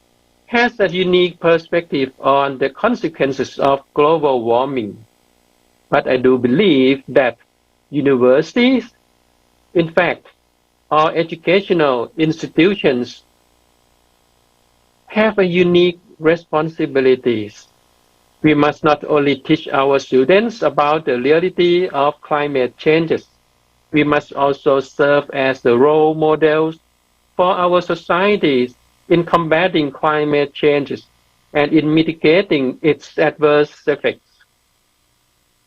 has a unique perspective on the consequences of global warming. But I do believe that universities, in fact, all educational institutions have a unique responsibilities. We must not only teach our students about the reality of climate changes, we must also serve as the role models for our societies in combating climate changes and in mitigating its adverse effects.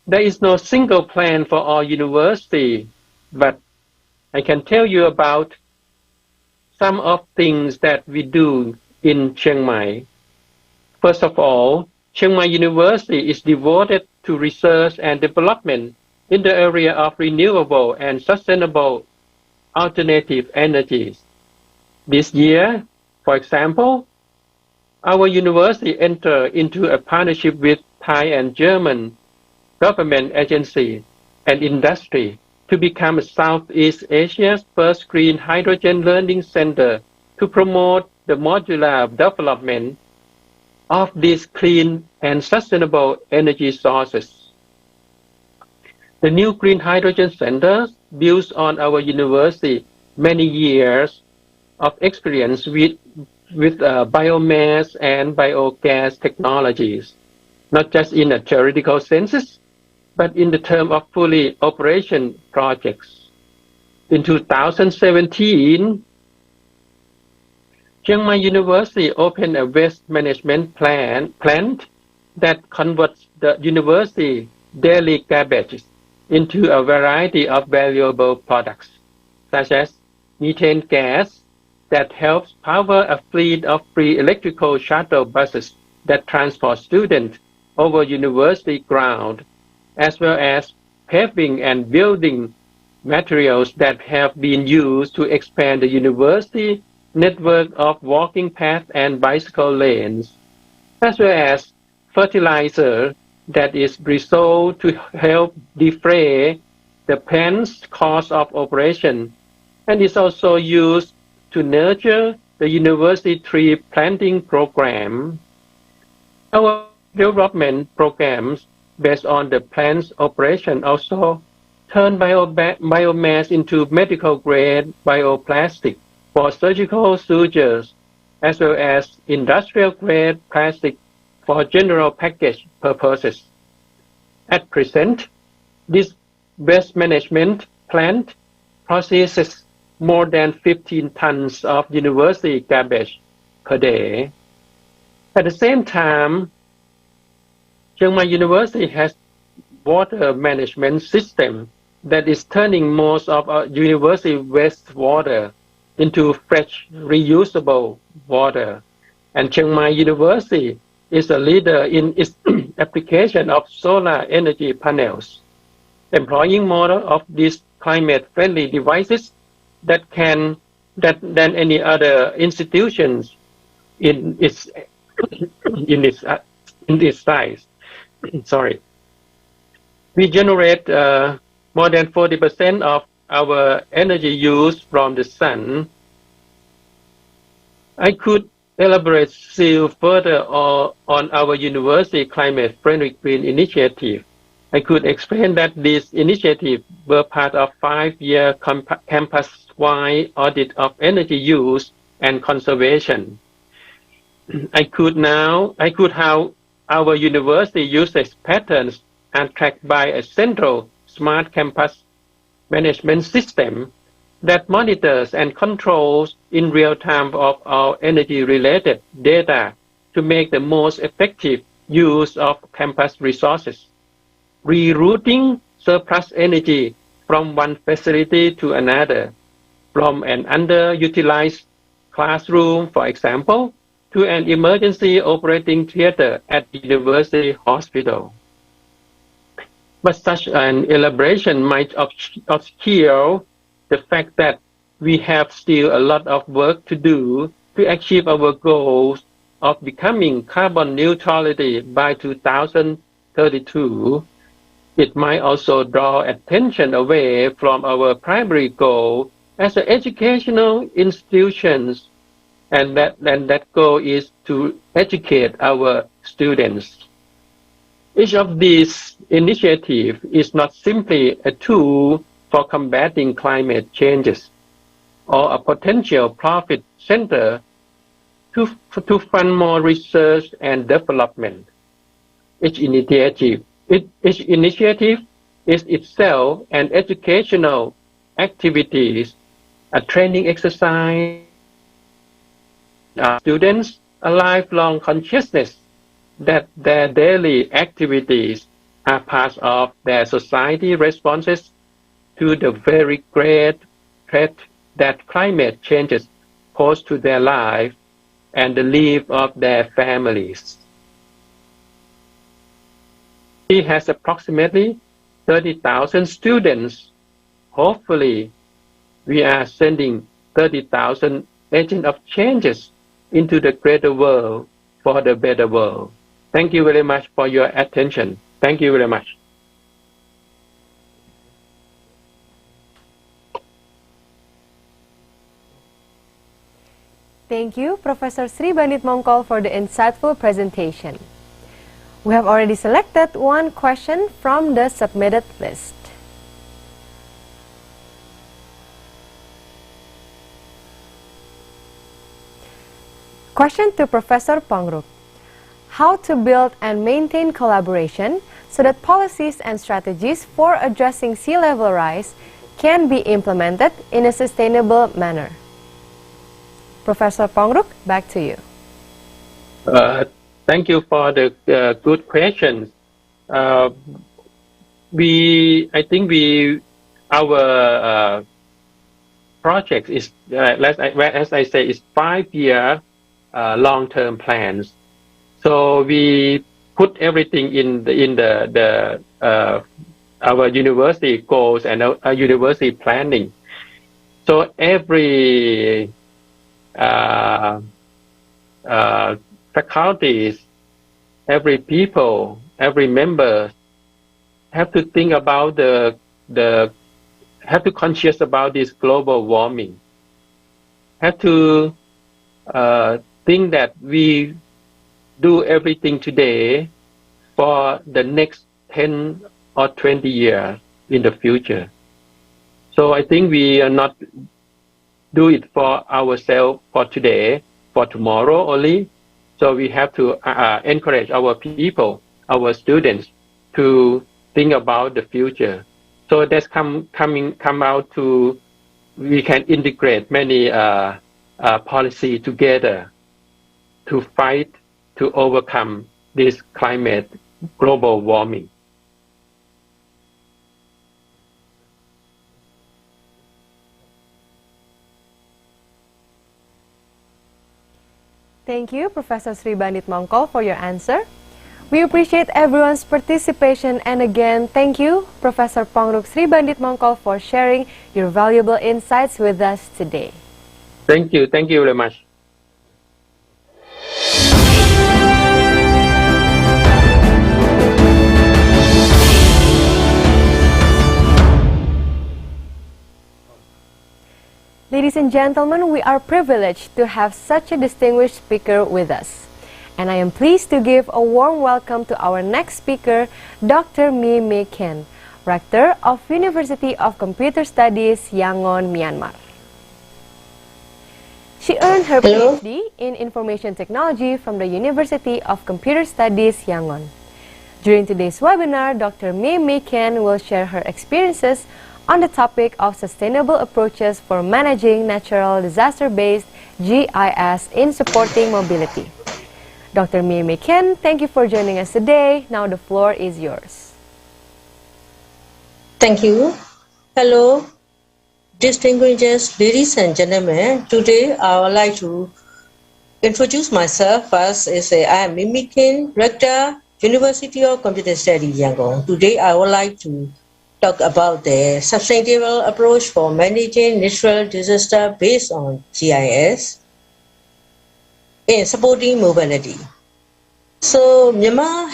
There is no single plan for our university, but I can tell you about some of things that we do in Chiang Mai. First of all, Chiang Mai University is devoted to research and development in the area of renewable and sustainable alternative energies. This year, for example, our university entered into a partnership with Thai and German government agencies and industry to become Southeast Asia's first green hydrogen learning center to promote the modular development of these clean and sustainable energy sources. The new Green Hydrogen Center builds on our university many years of experience with biomass and biogas technologies, not just in a theoretical sense, but in the term of fully operation projects. In 2017, Chiang Mai University opened a waste management plant that converts the university daily garbage into a variety of valuable products, such as methane gas that helps power a fleet of free electrical shuttle buses that transport students over university ground, as well as paving and building materials that have been used to expand the university network of walking paths and bicycle lanes, as well as fertilizer that is resold to help defray the plant's cost of operation, and is also used to nurture the university tree planting program. Our development programs based on the plant's operation also turn biomass into medical-grade bioplastic for surgical sutures, as well as industrial-grade plastic for general package purposes. At present, this waste management plant processes more than 15 tons of university garbage per day. At the same time, Chiang Mai University has water management system that is turning most of our university wastewater into fresh, reusable water. And Chiang Mai University is a leader in its application of solar energy panels, employing more of these climate-friendly devices than any other institutions in its size. Sorry. We generate more than 40% of our energy use from the sun. I could elaborate still further on our university climate-friendly green initiative. I could explain that this initiative were part of 5-year campus-wide audit of energy use and conservation. I could how our university usage patterns are tracked by a central smart campus management system that monitors and controls in real time of our energy-related data to make the most effective use of campus resources, rerouting surplus energy from one facility to another, from an underutilized classroom, for example, to an emergency operating theater at the university hospital. But such an elaboration might obscure the fact that we have still a lot of work to do to achieve our goals of becoming carbon neutrality by 2032. It might also draw attention away from our primary goal as an educational institutions, and that goal is to educate our students. Each of these initiatives is not simply a tool for combating climate changes or a potential profit center to fund more research and development. Each initiative is itself an educational activities, a training exercise, students a lifelong consciousness that their daily activities are part of their society responses to the very great threat that climate changes pose to their life and the life of their families. He has approximately 30,000 students. Hopefully, we are sending 30,000 agents of changes into the greater world for the better world. Thank you very much for your attention. Thank you very much. Thank you, Professor Sri Bandit Mongkol, for the insightful presentation. We have already selected one question from the submitted list. Question to Professor Pangruk. How to build and maintain collaboration so that policies and strategies for addressing sea level rise can be implemented in a sustainable manner? Professor Pangruk, back to you. Thank you for the good questions. I think our project is, as I say, is 5-year long-term plans. So we put everything in our university goals and our university planning. So every faculties, every people, every member have to think about have to conscious about this global warming. Have to think that we do everything today for the next 10 or 20 years in the future. So I think we are not do it for ourselves for today, for tomorrow only. So we have to encourage our people, our students, to think about the future. So that's come out to we can integrate many policy together to fight to overcome this climate global warming. Thank you, Professor Sri Bandit Mongkol, for your answer. We appreciate everyone's participation, and again, thank you, Professor Pangruk Sri Bandit Mongkol, for sharing your valuable insights with us today. Thank you very much. Ladies and gentlemen, we are privileged to have such a distinguished speaker with us. And I am pleased to give a warm welcome to our next speaker, Dr. Mei Ken, Rector of University of Computer Studies, Yangon, Myanmar. She earned her PhD in Information Technology from the University of Computer Studies, Yangon. During today's webinar, Dr. Mei Ken will share her experiences on the topic of sustainable approaches for managing natural disaster-based GIS in supporting mobility. Dr. Mei Ken, thank you for joining us today. Now the floor is yours. Thank you. Hello, distinguished ladies and gentlemen. Today I would like to introduce myself. First, I am Mei Ken, Rector, University of Computer Studies, Yangon. Today I would like to talk about the sustainable approach for managing natural disaster based on GIS in supporting mobility. So Myanmar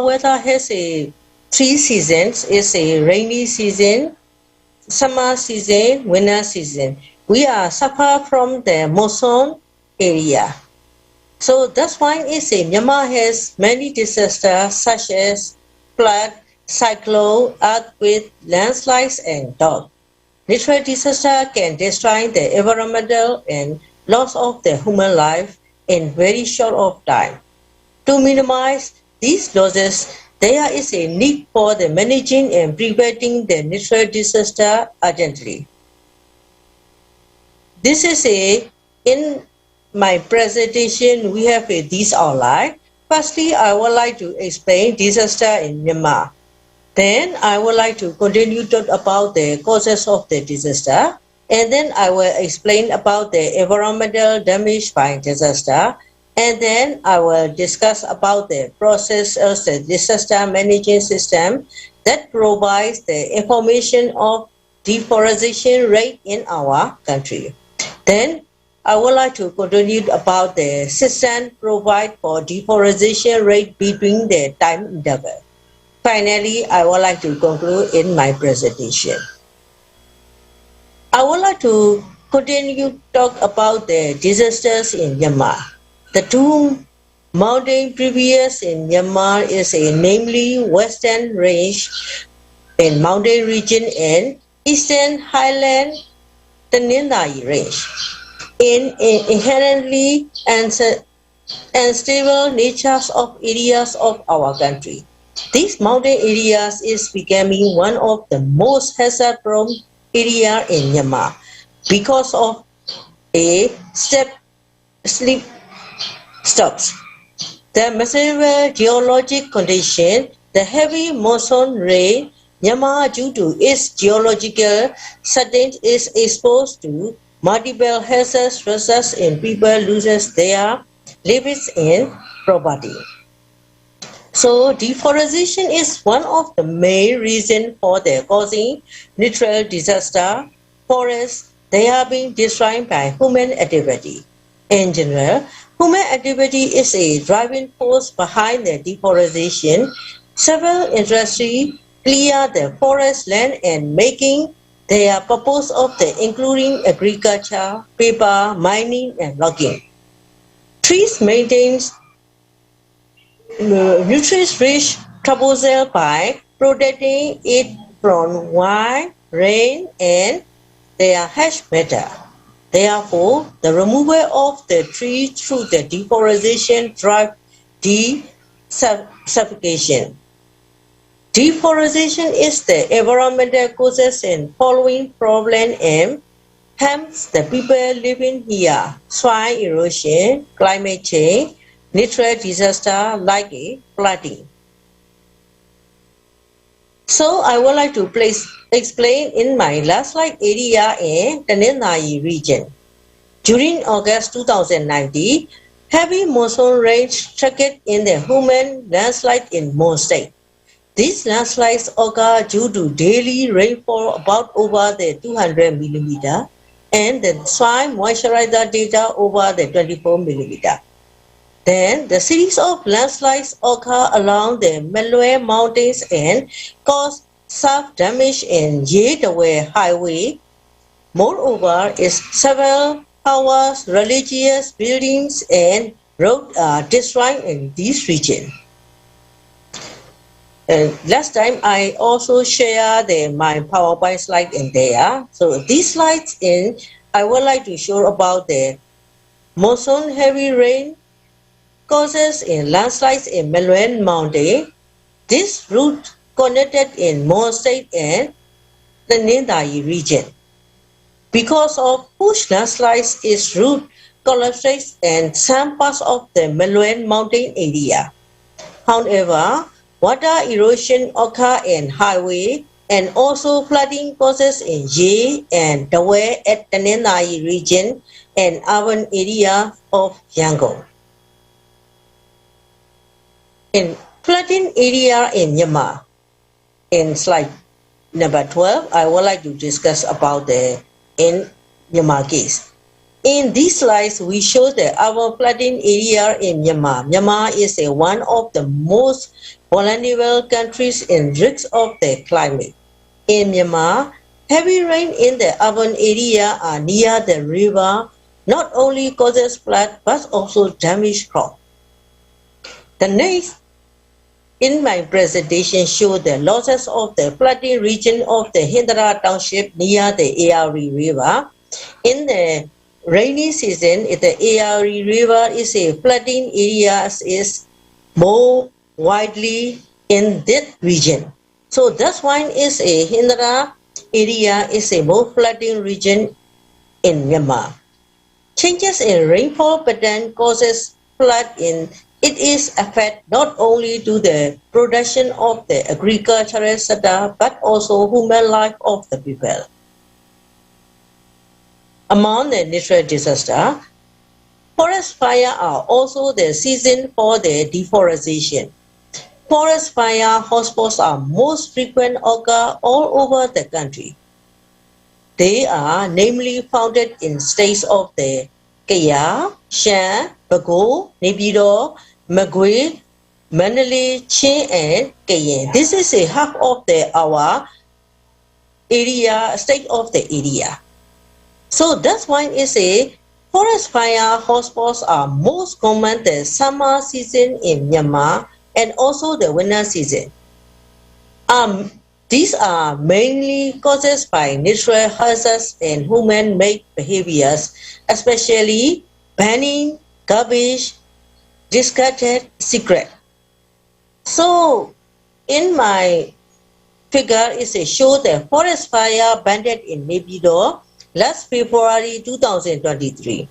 weather has three seasons. It's a rainy season, summer season, winter season. We are suffer from the monsoon area. So that's why Myanmar has many disasters such as flood, cyclone, earthquake, landslides, and drought. Natural disaster can destroy the environmental and loss of the human life in very short of time. To minimize these losses, there is a need for the managing and preventing the natural disaster urgently. This is in my presentation, we have this outline. Firstly, I would like to explain disaster in Myanmar. Then I would like to continue to talk about the causes of the disaster. And then I will explain about the environmental damage by disaster. And then I will discuss about the process of the disaster management system that provides the information of deforestation rate in our country. Then I would like to continue about the system provide for deforestation rate between the time interval. Finally, I would like to conclude in my presentation. I would like to continue to talk about the disasters in Myanmar. The two mountain previous in Myanmar is namely Western Range in mountain region and Eastern Highland Teninai Range. In inherently unstable natures of areas of our country, these mountain areas is becoming one of the most hazard-prone area in Myanmar because of a slip stops. The miserable geologic condition, the heavy monsoon rain, Myanmar due to its geological setting is exposed to multiple hazard stresses and people loses their lives and property. So deforestation is one of the main reasons for the causing natural disaster. Forests, they are being destroyed by human activity. In general, human activity is a driving force behind the deforestation. Several industries clear the forest land and making their purpose of the including agriculture, paper, mining, and logging. Trees maintains nutrient-rich troposphere by protecting it from wind, rain, and their harsh matter. Therefore, the removal of the tree through the deforestation drives desertification. Deforestation is the environmental causes and following problem and harms the people living here: soil erosion, climate change, natural disaster like flooding. So I would like to explain in my last slide area in Teninai region. During August 2019, Heavy monsoon rain triggered in the human landslide in most states. These landslides occur due to daily rainfall about over the 200 millimeter and the soil moisturizer data over the 24 millimeter. Then the series of landslides occur along the Malue Mountains and cause severe damage in Ye-Dawe Highway. Moreover, several houses, religious buildings, and roads are destroyed in this region. Last time I also shared my PowerPoint slide in there. So these slides I would like to show about the monsoon heavy rain causes in landslides in Malue Mountain. This route connected in most states and the Nindai region. Because of huge landslides, its route collapses and some parts of the Malue Mountain area. However, water erosion occurs in highway and also flooding causes in Ye and Dawe at the Nindai region and urban area of Yangon. In flooding area in Myanmar, in slide number 12, I would like to discuss about in Myanmar case. In these slides, we show the our flooding area in Myanmar. Myanmar is one of the most vulnerable countries in risk of the climate. In Myanmar, heavy rain in the urban area are near the river not only causes flood but also damage crops. The next in my presentation show the losses of the flooding region of the Hindra Township near the Aari River. In the rainy season, the Aari River is a flooding area is more widely in that region. So that's why is a Hindra area is a more flooding region in Myanmar. Changes in rainfall pattern causes flood in it is affect not only to the production of the agricultural sector but also human life of the people. Among the natural disaster, forest fire are also the season for the deforestation. Forest fire hotspots are most frequent occur all over the country. They are namely founded in states of the Kaya, Shan, Bago, Nepido, Magui, Mandalay, Chin, and Kayen. This is a half of our area, state of the area. So that's why it's a forest fire hotspots are most common the summer season in Myanmar and also the winter season. These are mainly caused by natural hazards and human-made behaviors, especially burning, garbage, discarded cigarette. So, in my figure is a show the forest fire banded in Nepido last February 2023.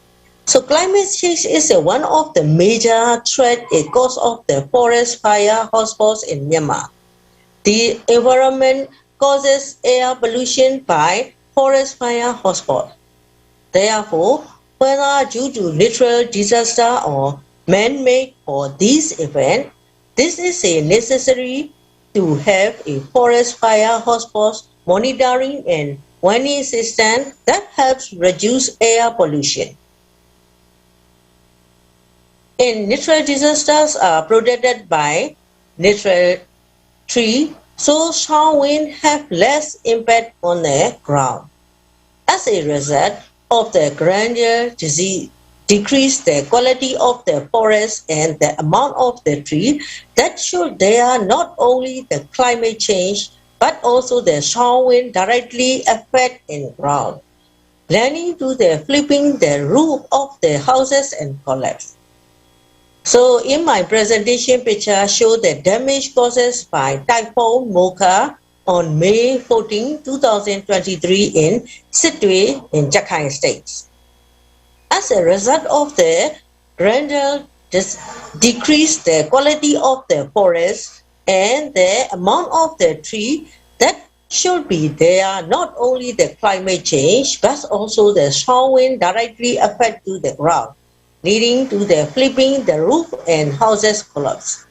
So, climate change is one of the major threats cause of the forest fire hotspots in Myanmar. The environment causes air pollution by forest fire hotspots. Therefore, whether due to natural disaster or man-made for this event, this is necessary to have a forest fire hotspot monitoring and warning system that helps reduce air pollution. And natural disasters are protected by natural trees, so strong wind have less impact on the ground. As a result of the grandeur disease, decrease the quality of the forest and the amount of the tree that should there not only the climate change but also the strong wind directly affect in ground, leading to the flipping the roof of the houses and collapse. So in my presentation picture show the damage caused by Typhoon Mocha on May 14, 2023 in Sittwe in Jakarta State. As a result of the gradual decrease the quality of the forest and the amount of the tree that should be there, not only the climate change but also the strong wind directly affect to the ground, leading to the flipping the roof and houses collapse.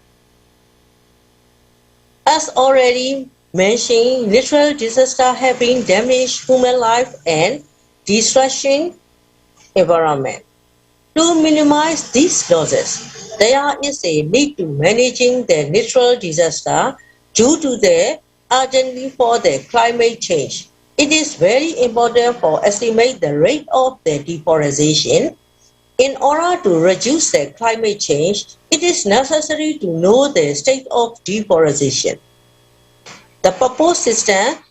As already mentioned, natural disasters have been damaged human life and destruction environment. To minimize these losses, there is a need to managing the natural disaster due to the urgency for the climate change. It is very important for estimate the rate of the deforestation. In order to reduce the climate change, it is necessary to know the state of deforestation. The proposed system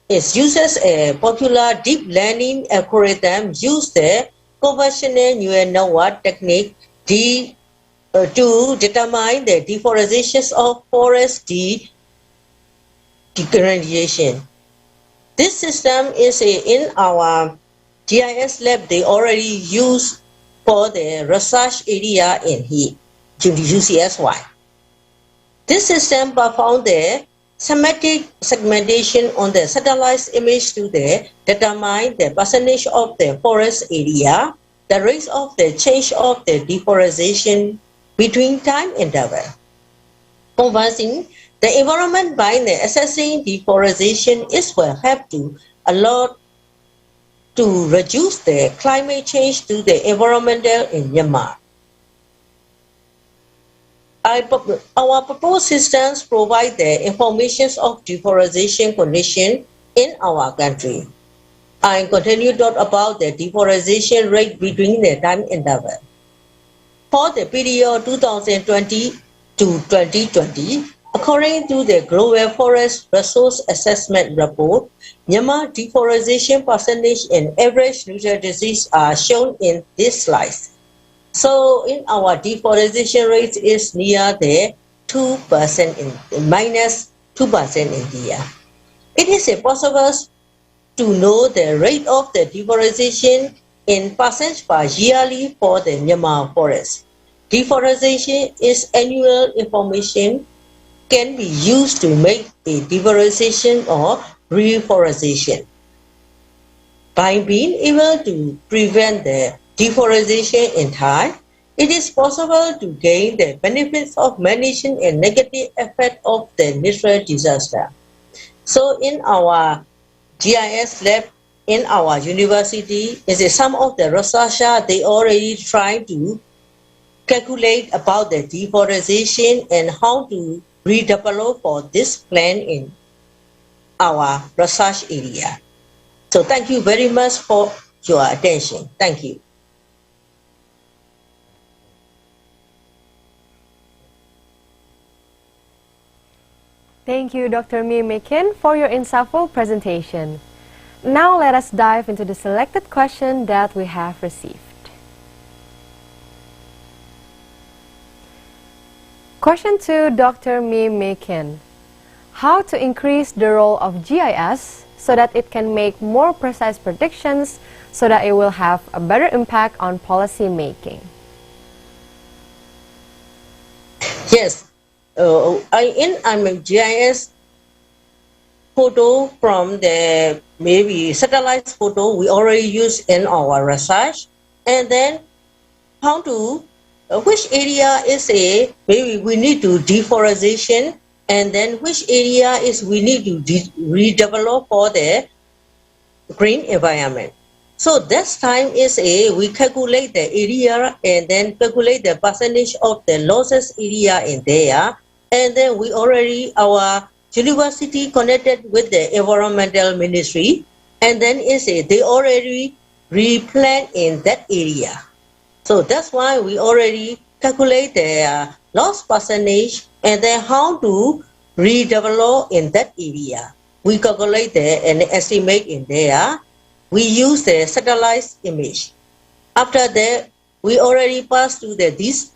uses a popular deep learning algorithm used the convolutional neural network technique to determine the deforestation of forest degradation. This system is in our GIS lab. They already use for the research area in here, UCSY. This system performed the semantic segmentation on the satellite image to determine the percentage of the forest area, the rate of the change of the deforestation between time interval. Conversing the environment by assessing deforestation is will help to allow to reduce the climate change to the environmental in Myanmar. Our proposed systems provide the information of deforestation condition in our country. I continue to talk about the deforestation rate between the time interval. For the period 2020 to 2020, according to the Global Forest Resource Assessment Report, Myanmar deforestation percentage and average nutrient disease are shown in this slide. So in our deforestation rate is near the 2% in minus 2% in here. It is possible to know the rate of the deforestation in percent per yearly for the Myanmar forest. Deforestation is annual information can be used to make a deforestation or reforestation. By being able to prevent the deforestation in time, it is possible to gain the benefits of managing a negative effect of the natural disaster. So in our GIS lab, in our university, some of the researchers, they already try to calculate about the deforestation and how to redevelop for this plan in our research area. So thank you very much for your attention. Thank you. Thank you, Dr. Mi Mekin, for your insightful presentation. Now let us dive into the selected question that we have received. Question to Dr. Mi Mekin. How to increase the role of GIS so that it can make more precise predictions so that it will have a better impact on policy making? Yes. I'm a GIS photo from the maybe satellite photo we already use in our research, and then how to which area is maybe we need to deforestation, and then which area is we need to redevelop for the green environment. So this time is we calculate the area and then calculate the percentage of the losses area in there. And then we already, our university connected with the environmental ministry, and then they already replant in that area. So that's why we already calculate the loss percentage and then how to redevelop in that area. We calculate and estimate in there. We use the satellite image. After that, we already pass to this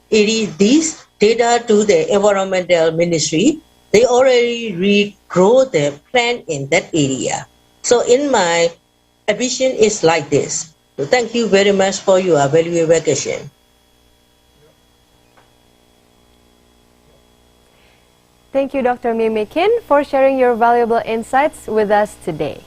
data to the environmental ministry. They already regrow the plant in that area. So in my ambition is like this. So thank you very much for your valuable question. Thank you, Dr. Mi Mekin, for sharing your valuable insights with us today.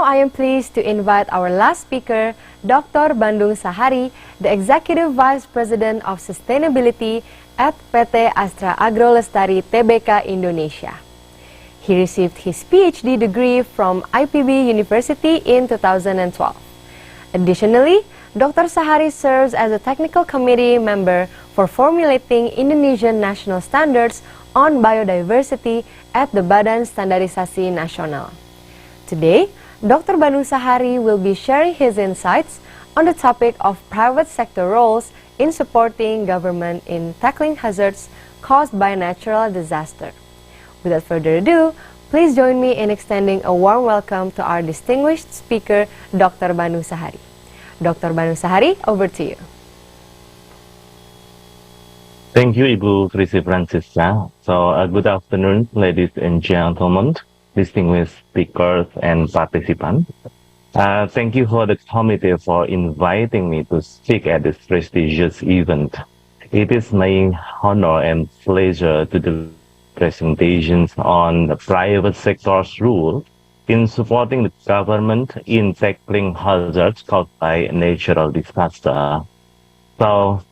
I am pleased to invite our last speaker, Dr. Bandung Sahari, the Executive Vice President of Sustainability at PT Astra Agro Lestari Tbk Indonesia. He received his PhD degree from IPB University in 2012. Additionally, Dr. Sahari serves as a technical committee member for formulating Indonesian national standards on biodiversity at the Badan Standarisasi Nasional. Today, Dr. Bandung Sahari will be sharing his insights on the topic of private sector roles in supporting government in tackling hazards caused by natural disaster. Without further ado, please join me in extending a warm welcome to our distinguished speaker, Dr. Bandung Sahari. Dr. Bandung Sahari, over to you. Thank you, Ibu CRISU Francisca. So, good afternoon, ladies and gentlemen, distinguished speakers and participants. Thank you for the committee for inviting me to speak at this prestigious event. It is my honor and pleasure to do presentations on the private sector's role in supporting the government in tackling hazards caused by natural disaster. So,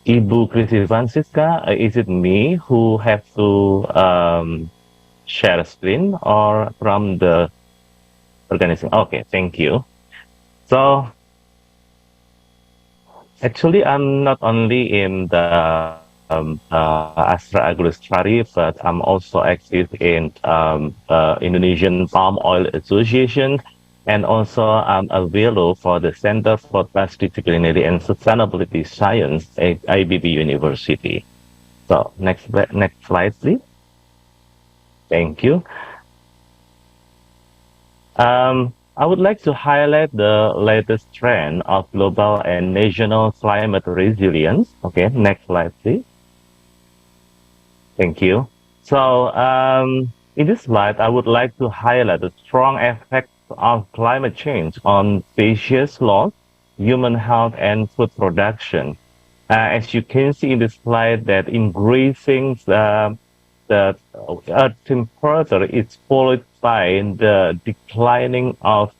Ibu CRISU Francisca, is it me who have to share a screen or from the organization? Okay, thank you. So, actually, I'm not only in the Astra Agro Lestari, but I'm also active in Indonesian Palm Oil Association, and also I'm available for the Center for Transdisciplinary and Sustainability Science at IBB University. So next slide, please. Thank you. I would like to highlight the latest trend of global and national climate resilience. Okay, next slide, please. Thank you. So in this slide, I would like to highlight the strong effects of climate change on species loss, human health, and food production. As you can see in this slide, that increasing the Earth temperature is followed by the declining of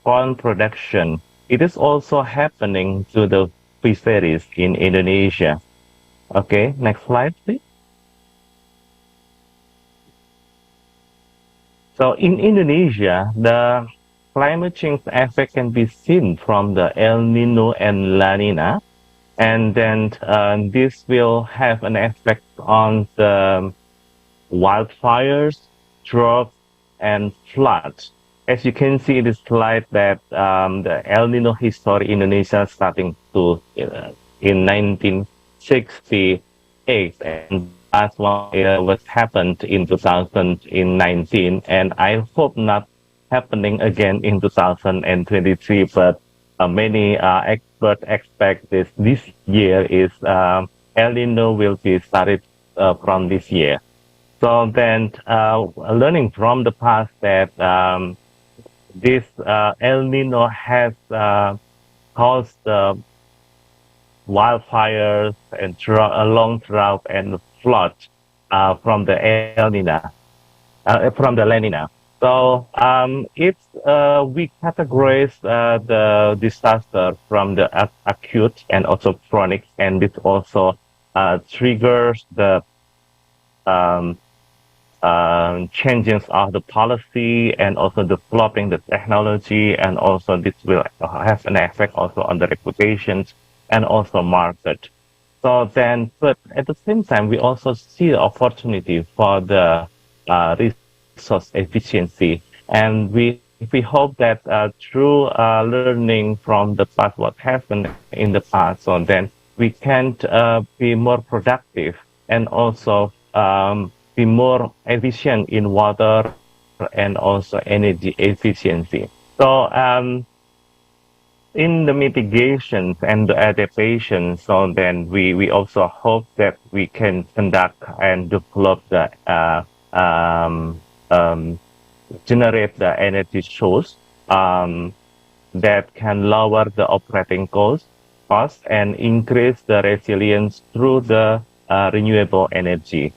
corn production. It is also happening to the fisheries in Indonesia. Okay, next slide, please. So in Indonesia, the climate change effect can be seen from the El Nino and La Nina, and then this will have an effect on the wildfires, drought, and floods. As you can see in this slide, that the El Nino history in Indonesia starting to in 1968, and last one was happened in 2019, and I hope not happening again in 2023. But many experts expect this year is El Nino will be started from this year. So then, learning from the past that this El Nino has caused wildfires and long drought and floods from the El Nino, from the La Nina. So we categorize the disaster from the acute and also chronic, and this also triggers the changes of the policy and also developing the technology, and also this will have an effect also on the reputations and also market. So then, but at the same time, we also see the opportunity for the resource efficiency, and we hope that through learning from the past, what happened in the past, so then we can be more productive and also be more efficient in water and also energy efficiency. So in the mitigations and the adaptation, so then we also hope that we can conduct and develop the generate the energy source that can lower the operating costs and increase the resilience through the renewable energy.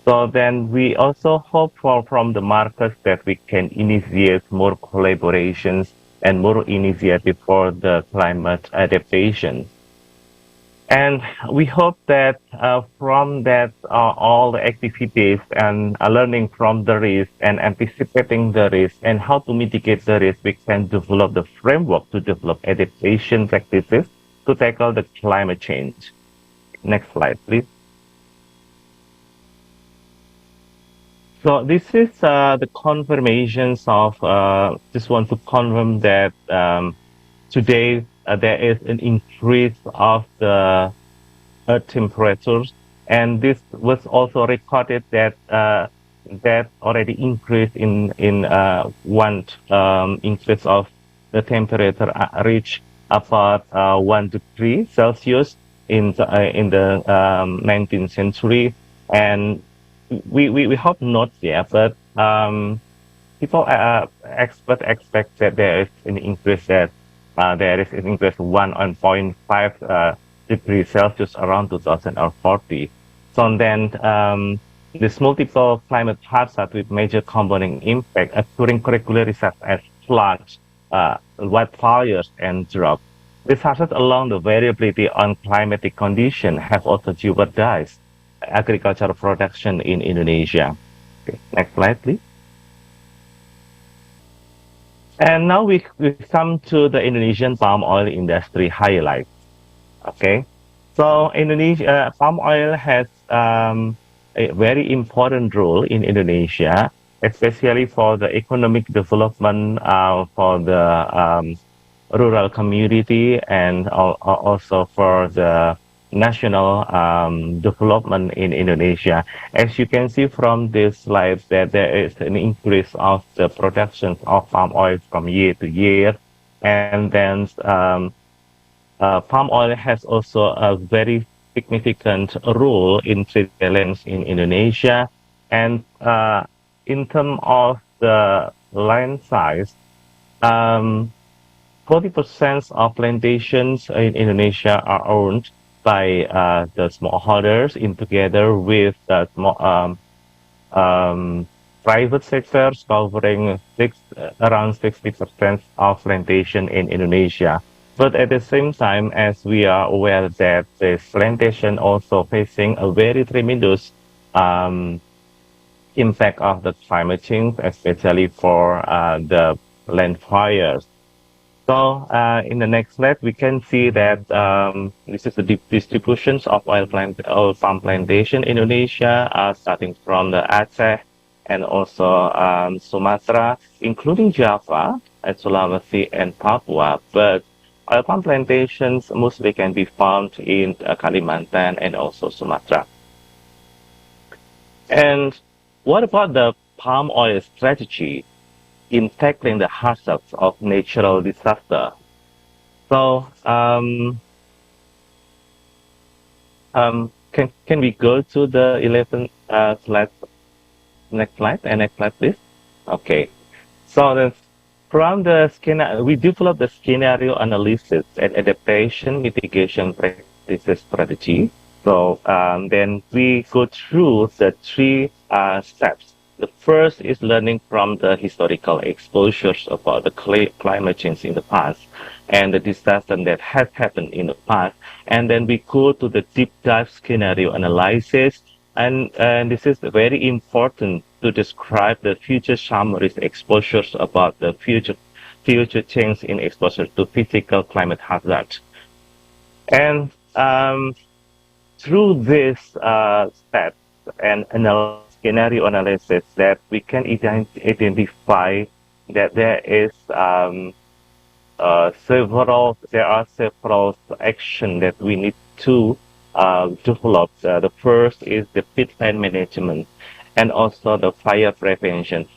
So then we also hope for from the markets that we can initiate more collaborations and more initiative for the climate adaptation. And we hope that from that all the activities and learning from the risk and anticipating the risk and how to mitigate the risk, we can develop the framework to develop adaptation practices to tackle the climate change. Next slide, please. So this is the confirmations of, just want to confirm that today there is an increase of the earth temperatures, and this was also recorded that that already increased in one increase of the temperature reached about 1 degree Celsius in the 19th century, and we hope not, yeah, but people expert expect that there is an increase that there is an increase 1.5 degrees Celsius around 2040. So then this multiple climate hazards with major compounding impact occurring regularly such as floods, wildfires, and drought. These hazards along the variability on climatic condition have also jeopardized agricultural production in Indonesia. Okay, next slide, please. And now we come to the Indonesian palm oil industry highlights. Okay, so Indonesia palm oil has a very important role in Indonesia, especially for the economic development, for the rural community, and also for the national development in Indonesia. As you can see from this slide, that there is an increase of the production of palm oil from year to year, and then palm oil has also a very significant role in trade balance in Indonesia. And in terms of the land size, 40% of plantations in Indonesia are owned by the smallholders, in together with the private sectors covering around 60% of plantation in Indonesia. But at the same time, as we are aware that this plantation also facing a very tremendous impact of the climate change, especially for the land fires. So in the next slide, we can see that this is the distributions of oil palm plantation in Indonesia, starting from the Aceh and also Sumatra, including Java, and Sulawesi, and Papua. But oil palm plantations mostly can be found in Kalimantan and also Sumatra. And what about the palm oil strategy in tackling the hazards of natural disaster? So can we go to the 11th slide? Next slide, and next slide, please. Okay. So then from the scenario, we developed the scenario analysis and adaptation mitigation practices strategy. So then we go through the three steps. The first is learning from the historical exposures about the climate change in the past and the disaster that has happened in the past. And then we go to the deep dive scenario analysis. And this is very important to describe the future summaries exposures about the future change in exposure to physical climate hazards. And through this steps and scenario analysis, that we can identify that there are several actions that we need to develop. The first is the peatland management and also the fire prevention.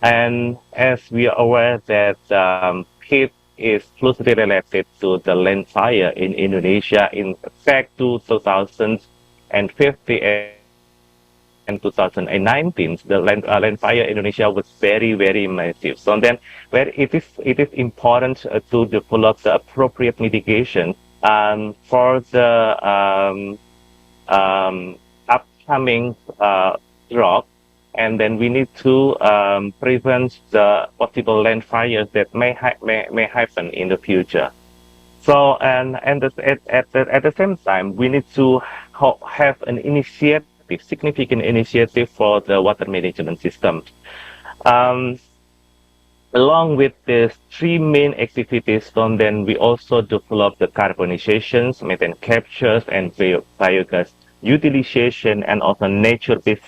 And as we are aware that peat is closely related to the land fire in Indonesia. In fact, 2050 and 2019, the land fire in Indonesia was very, very massive. So then, where it is important to develop the appropriate mitigation for the upcoming drop, and then we need to prevent the possible land fires that may happen in the future. So, at the same time, we need to have an initiative, significant initiative for the water management system. Along with these three main activities, then we also develop the carbonizations, methane captures, and biogas utilization, and also nature-based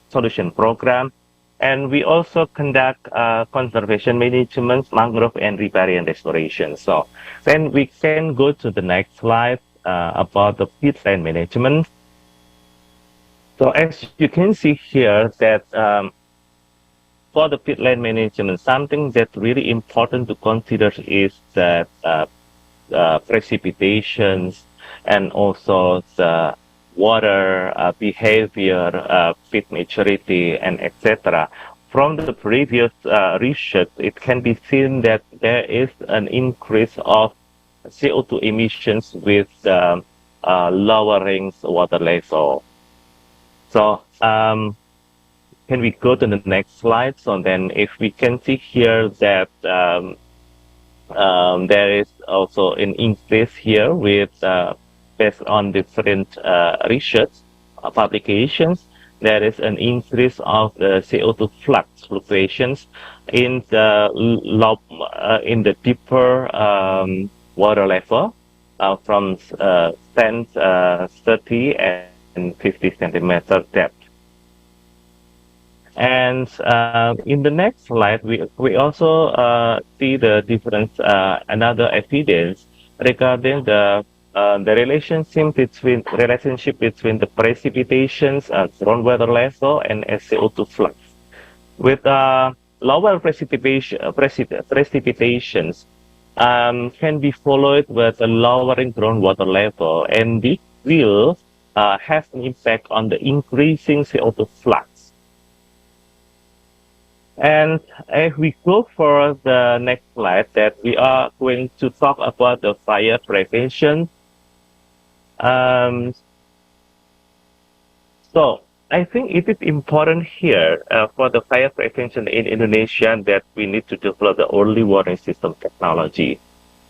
solution program. And we also conduct conservation management, mangrove, and riparian restoration. So then we can go to the next slide about the peatland management. So as you can see here that for the peatland management, something that's really important to consider is that precipitations and also the water behavior, peat maturity, and etc. From the previous research, it can be seen that there is an increase of CO2 emissions with lowering water level. So can we go to the next slide? So then if we can see here that there is also an increase here with based on different research publications, there is an increase of the CO2 flux fluctuations in the deeper water level from 10, 30, and 50 centimeter depth. And in the next slide, we also see the difference, another evidence regarding the relationship between the precipitations, groundwater level, and CO2 flux. With lower precipitations can be followed with a lowering groundwater level, and this will have an impact on the increasing CO2 flux. And if we go for the next slide, that we are going to talk about the fire prevention. So I think it is important here for the fire prevention in Indonesia that we need to develop the early warning system technology.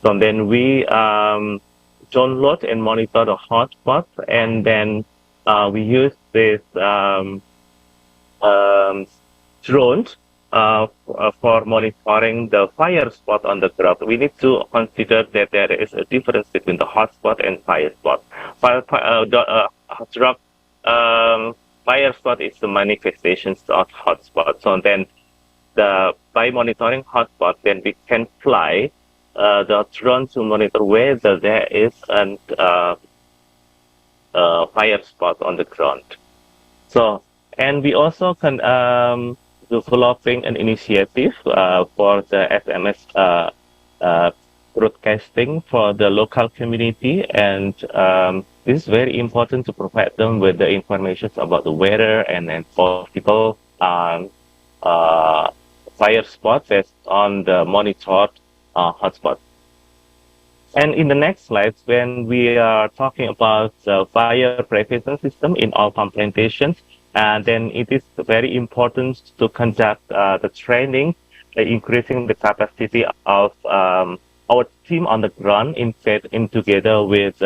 So then we download and monitor the hotspots, and then we use this drones for monitoring the fire spot on the ground. We need to consider that there is a difference between the hotspot and fire spot. Fire spot is the manifestations of hotspot. So then, by monitoring hotspot, then we can fly the drone to monitor whether there is a fire spot on the ground. So, and we also can developing an initiative for the SMS broadcasting for the local community, and this is very important to provide them with the information about the weather and then possible fire spots based on the monitored hotspot. And in the next slides, when we are talking about the fire prevention system in all palm plantations, then it is very important to conduct the training, increasing the capacity of our team on the ground in together with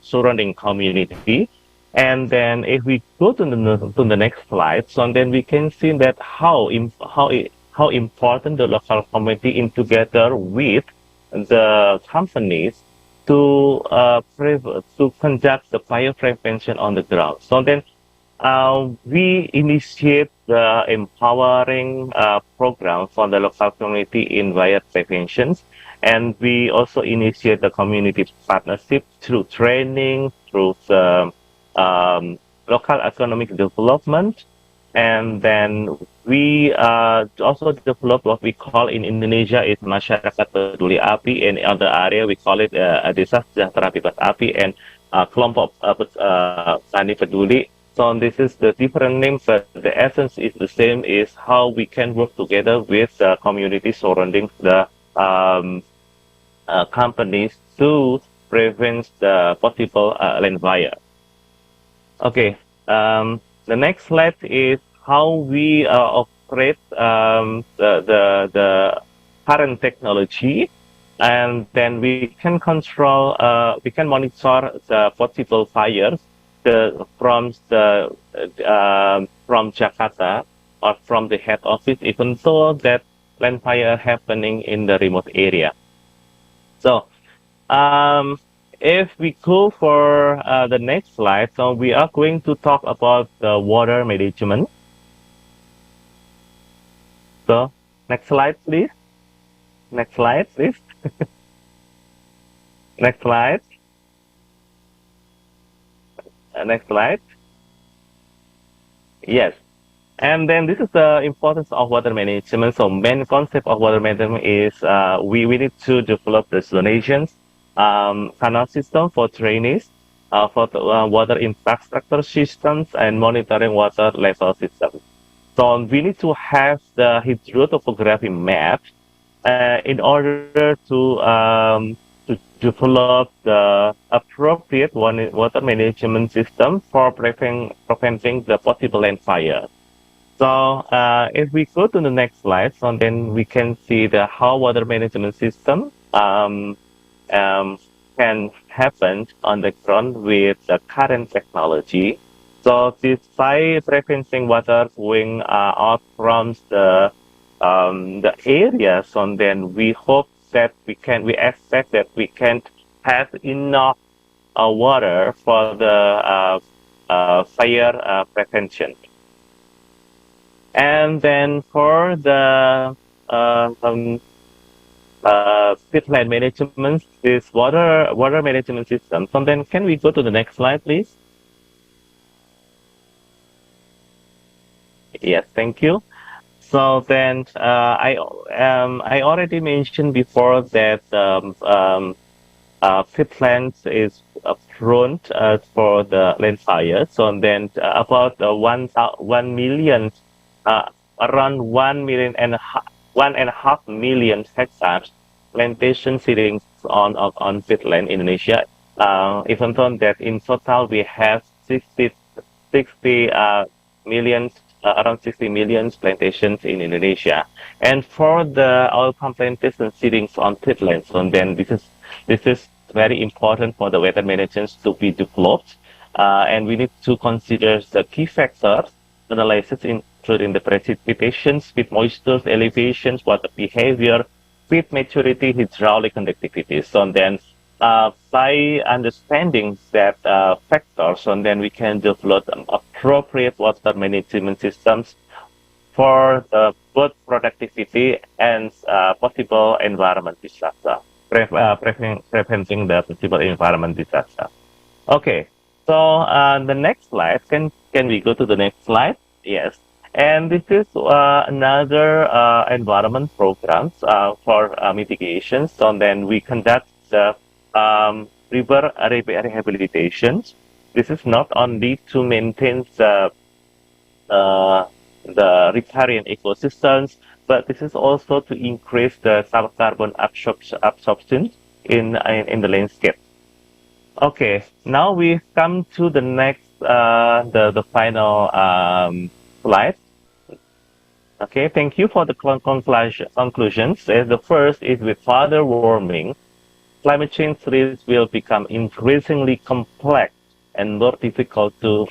surrounding community. And then if we go to the next slide, so then we can see that how important the local community in together with the companies to conduct the fire prevention on the ground. So then we initiate the empowering program for the local community in fire prevention, and we also initiate the community partnership through training, through the local economic development, and then we also develop what we call in Indonesia is Masyarakat Peduli Api, and in other area we call it Desa Sejahtera Bebas Api and Kelompok Tani Peduli. So this is the different names, but the essence is the same, is how we can work together with the community surrounding the companies to prevent the possible land fire. Okay, The next slide is how we operate the current technology, and then we can control, we can monitor the possible fires from Jakarta or from the head office, even though that land fire happening in the remote area. So, if we go for the next slide, so we are going to talk about the water management. So, next slide, please. Next slide, please. Next slide. Next slide. Yes. And then this is the importance of water management. So main concept of water management is we need to develop the zonations, canal system for drainage, for the, water infrastructure systems, and monitoring water level systems. So we need to have the hydrotopography map in order to develop the appropriate water management system for preventing the possible land fire. So if we go to the next slide, so then we can see the how water management system can happen on the ground with the current technology. So this by preventing water going out from the areas, and then we hope that we expect that we can have enough water for the fire prevention. And then for the peatland management, this water management system. So then can we go to the next slide, please? Yes, thank you. So then I already mentioned before that peatlands is prone for the land fire. So then about 1 million. Around 1.5 million hectares plantation seedings on peatland in Indonesia. Even though that in total we have 60 million, around 60 million plantations in Indonesia. And for the oil palm plantation seedings on peatlands, so then this is very important for the water management to be developed, and we need to consider the key factors analysis including the precipitation, speed, moisture, elevations, water behavior, speed, maturity, hydraulic conductivity. So then, by understanding that factors, and then we can develop appropriate water management systems for both productivity and possible environment disaster, preventing the possible environment disaster. Okay, so the next slide, can we go to the next slide? Yes. And this is another environment programs for mitigation. So then we conduct the river rehabilitations. This is not only to maintain the riparian ecosystems, but this is also to increase the carbon absorption in the landscape. Okay, now we come to the next, the final slide. Okay, thank you for the conclusions. The first is with further warming, climate change risks will become increasingly complex and more difficult to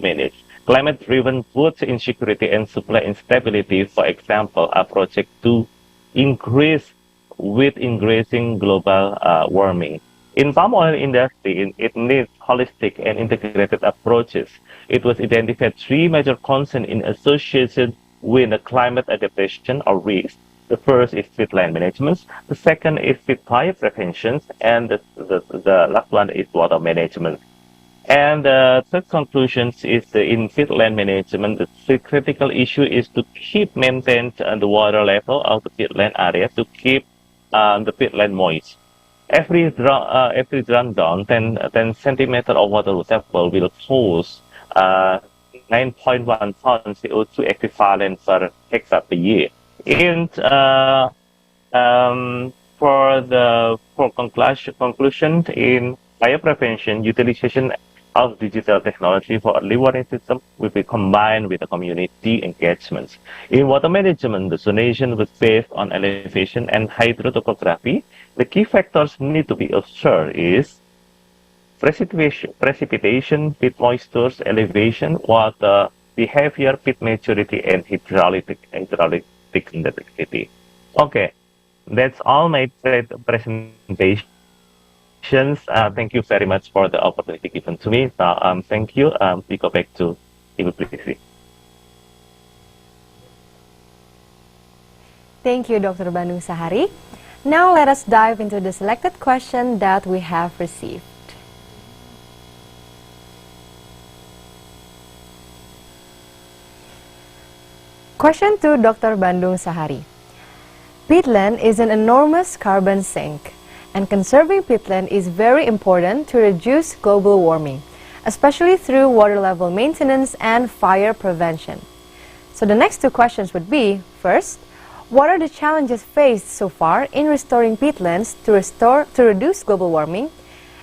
manage. Climate-driven food insecurity and supply instability, for example, are projected to increase with increasing global warming. In palm oil industry, it needs holistic and integrated approaches. It was identified 3 major concerns in association with the climate adaptation or risk. The first is peatland management. The second is peat fire prevention, and the last one is water management. And the third conclusion is in peatland management, the critical issue is to keep maintained the water level of the peatland area to keep the peatland moist. Every drum down 10 centimeters of water level will cause 9.1 tons CO2 equivalent per hectare per year. And for conclusion in fire prevention, utilization of digital technology for early warning system will be combined with the community engagements. In water management, the zonation was based on elevation and hydrotopography. The key factors need to be observed is precipitation, pit moistures, elevation, water behavior, pit maturity, and hydraulic conductivity. Okay, that's all my presentation. Thank you very much for the opportunity given to me. Thank you. We go back to Ibu Prisi. Thank you, Dr. Bandung Sahari. Now let us dive into the selected question that we have received. Question to Dr. Bandung Sahari. Peatland is an enormous carbon sink, and conserving peatland is very important to reduce global warming, especially through water level maintenance and fire prevention. So the next two questions would be, first, what are the challenges faced so far in restoring peatlands to reduce global warming?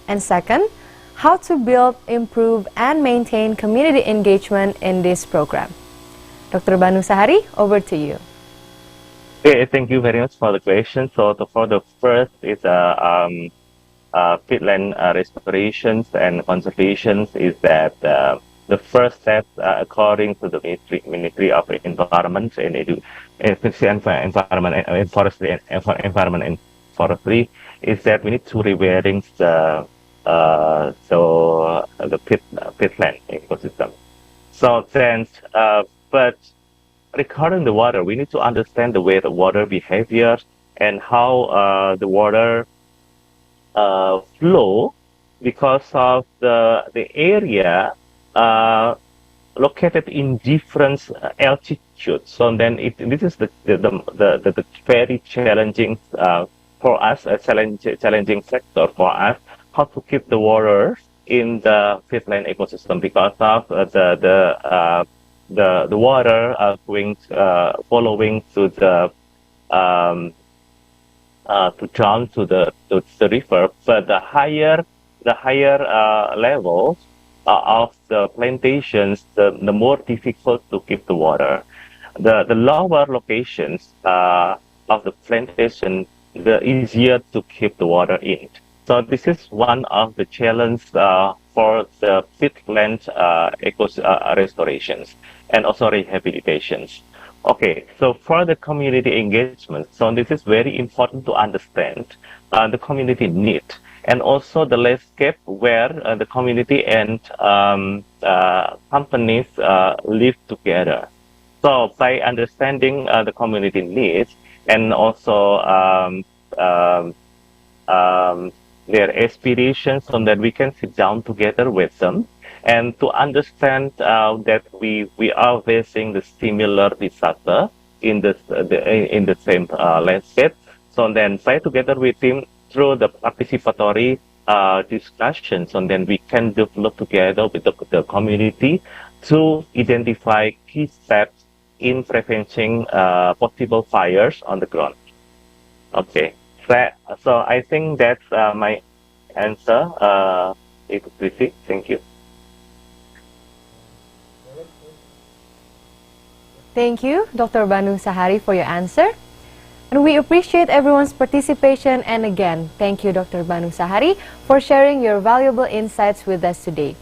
And second, how to build, improve, and maintain community engagement in this program? Dr. Bandung Sahari, over to you. Okay, thank you very much for the question. So for the first is peatland restorations and conservations is that the first step, according to the Ministry of Environment and Environment and Forestry, is that we need to rewiring the peatland ecosystem. So then, but regarding the water, we need to understand the way the water behavior and how the water flow because of the area located in different altitudes. So then this is the very challenging for us, a challenging sector for us, how to keep the water in the peatland ecosystem because of the water going following to the to down to the river, but the higher levels of the plantations, the more difficult to keep the water. The lower locations of the plantation, the easier to keep the water in. So this is one of the challenges for the peatland restorations and also rehabilitations. Okay, so for the community engagement, so this is very important to understand the community need and also the landscape where the community and companies live together. So by understanding the community needs and also their aspirations, so that we can sit down together with them and to understand that we are facing the similar disaster in the same landscape. So then by together with him through the participatory discussions, and then we can develop together with the community to identify key steps in preventing possible fires on the ground. Okay, so I think that's my answer. Thank you. Thank you, Dr. Bandung Sahari, for your answer. And we appreciate everyone's participation. And again, thank you, Dr. Bandung Sahari, for sharing your valuable insights with us today.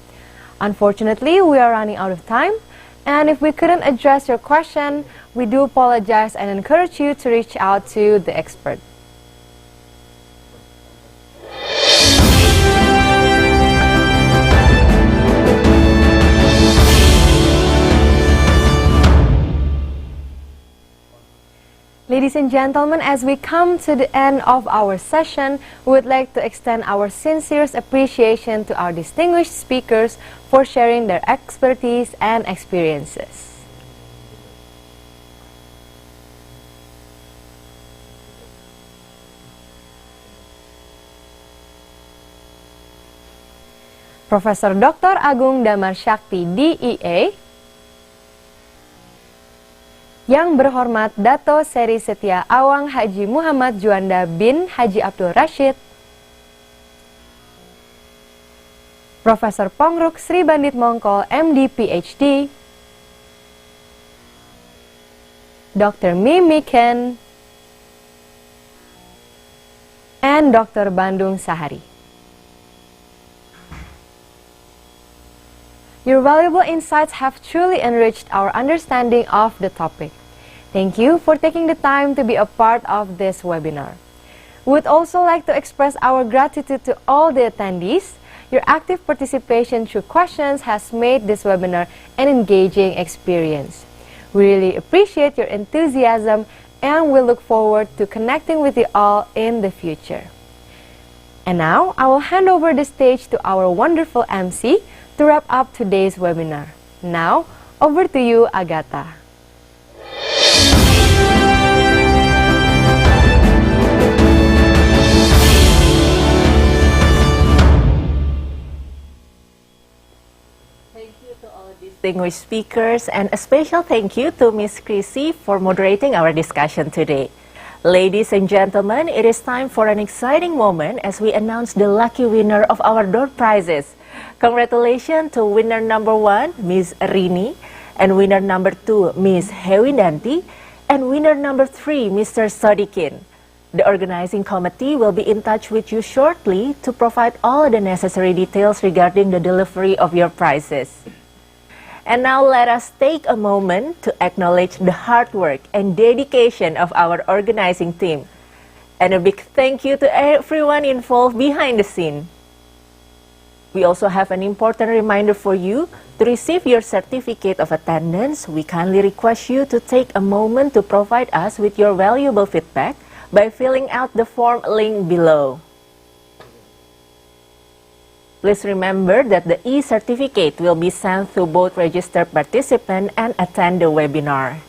Unfortunately, we are running out of time. And if we couldn't address your question, we do apologize and encourage you to reach out to the expert. Ladies and gentlemen, as we come to the end of our session, we would like to extend our sincerest appreciation to our distinguished speakers for sharing their expertise and experiences. Profesor Dr. Agung Damar Shakti, DEA, Yang berhormat Dato Seri Setia Awang Haji Muhammad Juanda bin Haji Abdul Rashid, Profesor Pongruk Sri Bandit Mongkol, MD PhD, Dr. Mimi Ken, and Dr. Bandung Sahari. Your valuable insights have truly enriched our understanding of the topic. Thank you for taking the time to be a part of this webinar. We would also like to express our gratitude to all the attendees. Your active participation through questions has made this webinar an engaging experience. We really appreciate your enthusiasm and we look forward to connecting with you all in the future. And now, I will hand over the stage to our wonderful MC to wrap up today's webinar. Now, over to you, Agatha. Thank you to all distinguished speakers, and a special thank you to Ms. CRISU for moderating our discussion today. Ladies and gentlemen, it is time for an exciting moment as we announce the lucky winner of our door prizes. Congratulations to winner number 1, Ms. Rini, and winner number 2, Ms. Hewidanti, and winner number 3, Mr. Sodikin. The organizing committee will be in touch with you shortly to provide all the necessary details regarding the delivery of your prizes. And now let us take a moment to acknowledge the hard work and dedication of our organizing team. And a big thank you to everyone involved behind the scene. We also have an important reminder for you. To receive your certificate of attendance, we kindly request you to take a moment to provide us with your valuable feedback by filling out the form linked below. Please remember that the e-certificate will be sent to both registered participant and attend the webinar.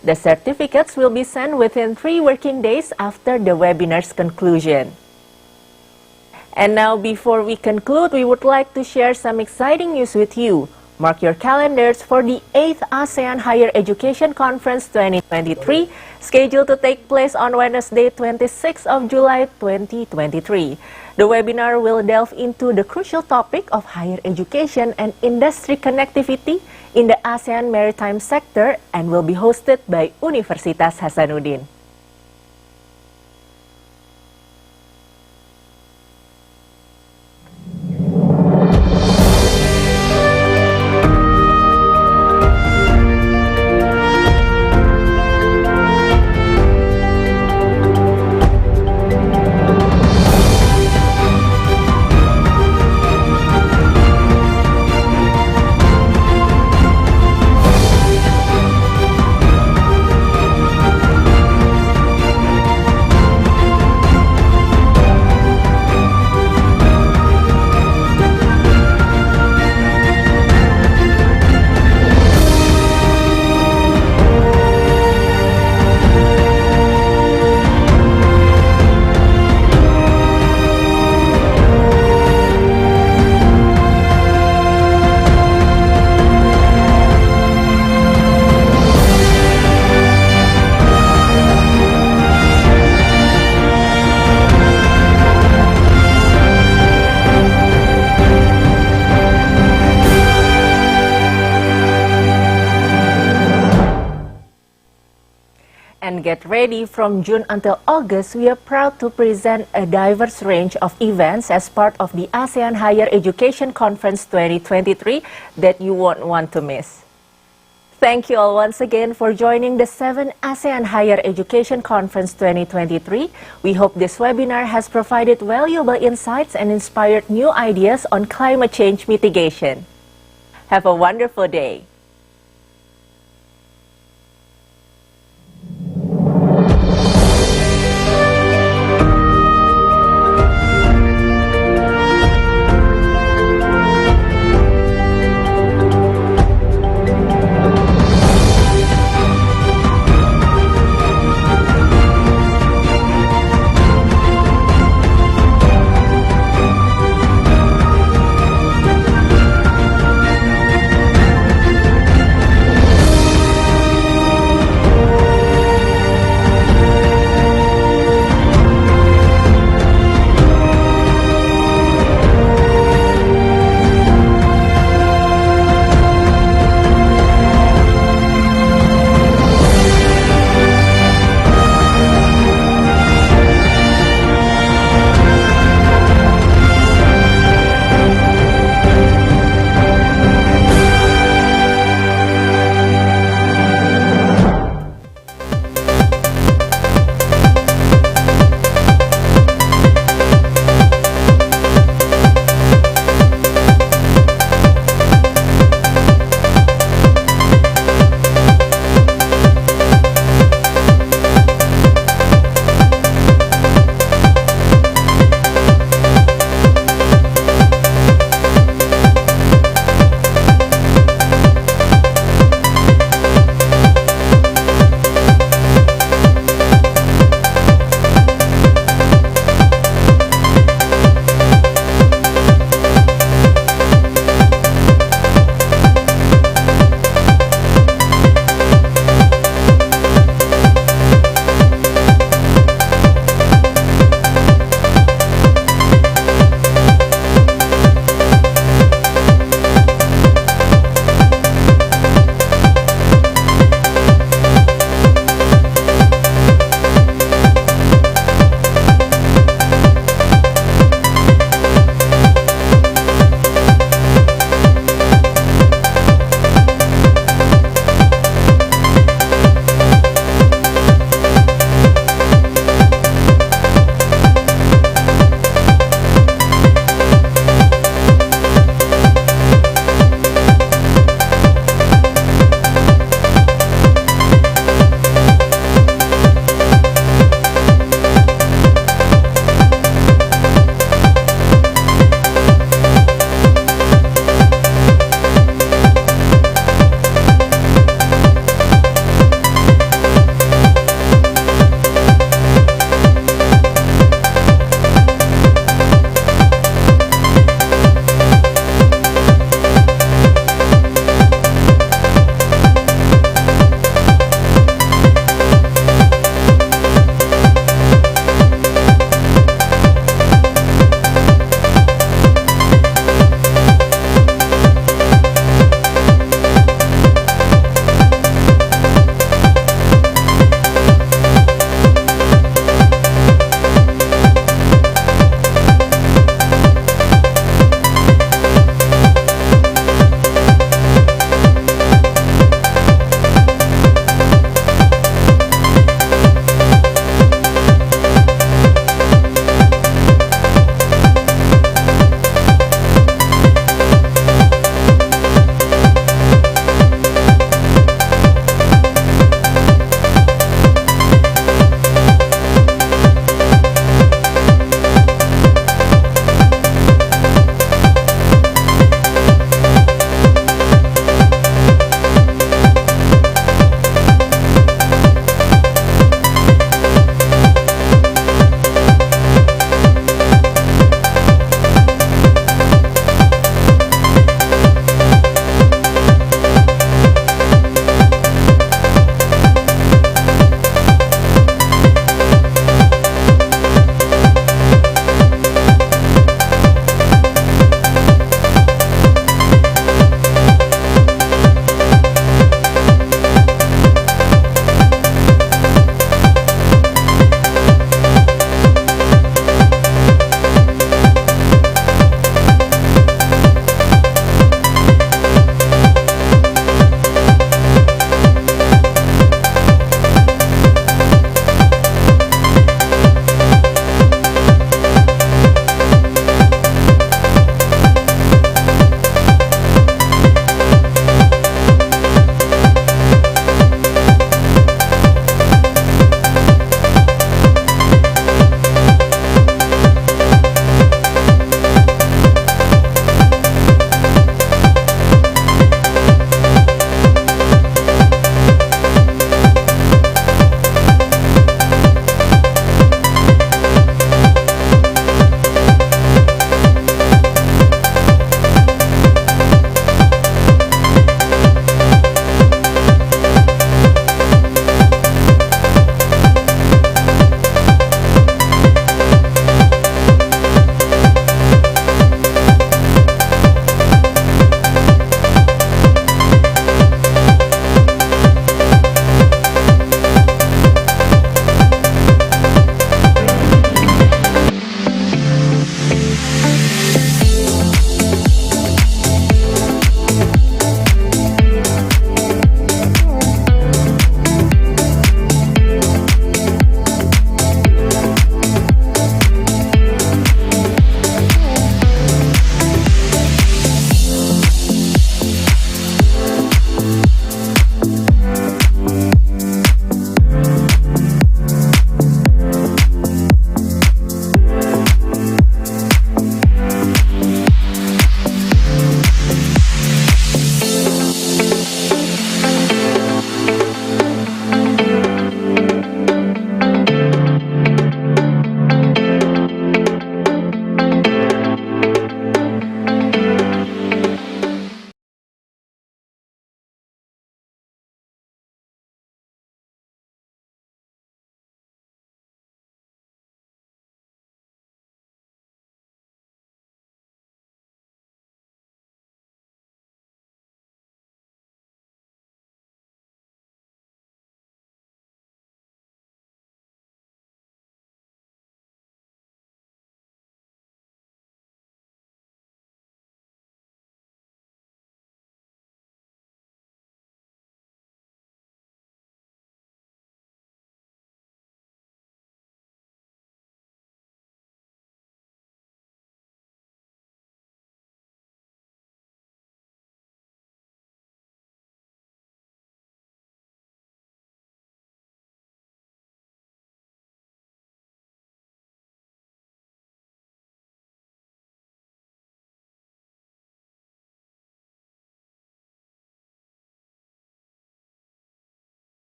The certificates will be sent within 3 working days after the webinar's conclusion. And now, before we conclude, we would like to share some exciting news with you. Mark your calendars for the 8th ASEAN Higher Education Conference 2023, scheduled to take place on Wednesday, 26th of July 2023. The webinar will delve into the crucial topic of higher education and industry connectivity in the ASEAN maritime sector and will be hosted by Universitas Hasanuddin. And get ready, from June until August, we are proud to present a diverse range of events as part of the ASEAN Higher Education Conference 2023 that you won't want to miss. Thank you all once again for joining the 7th ASEAN Higher Education Conference 2023. We hope this webinar has provided valuable insights and inspired new ideas on climate change mitigation. Have a wonderful day.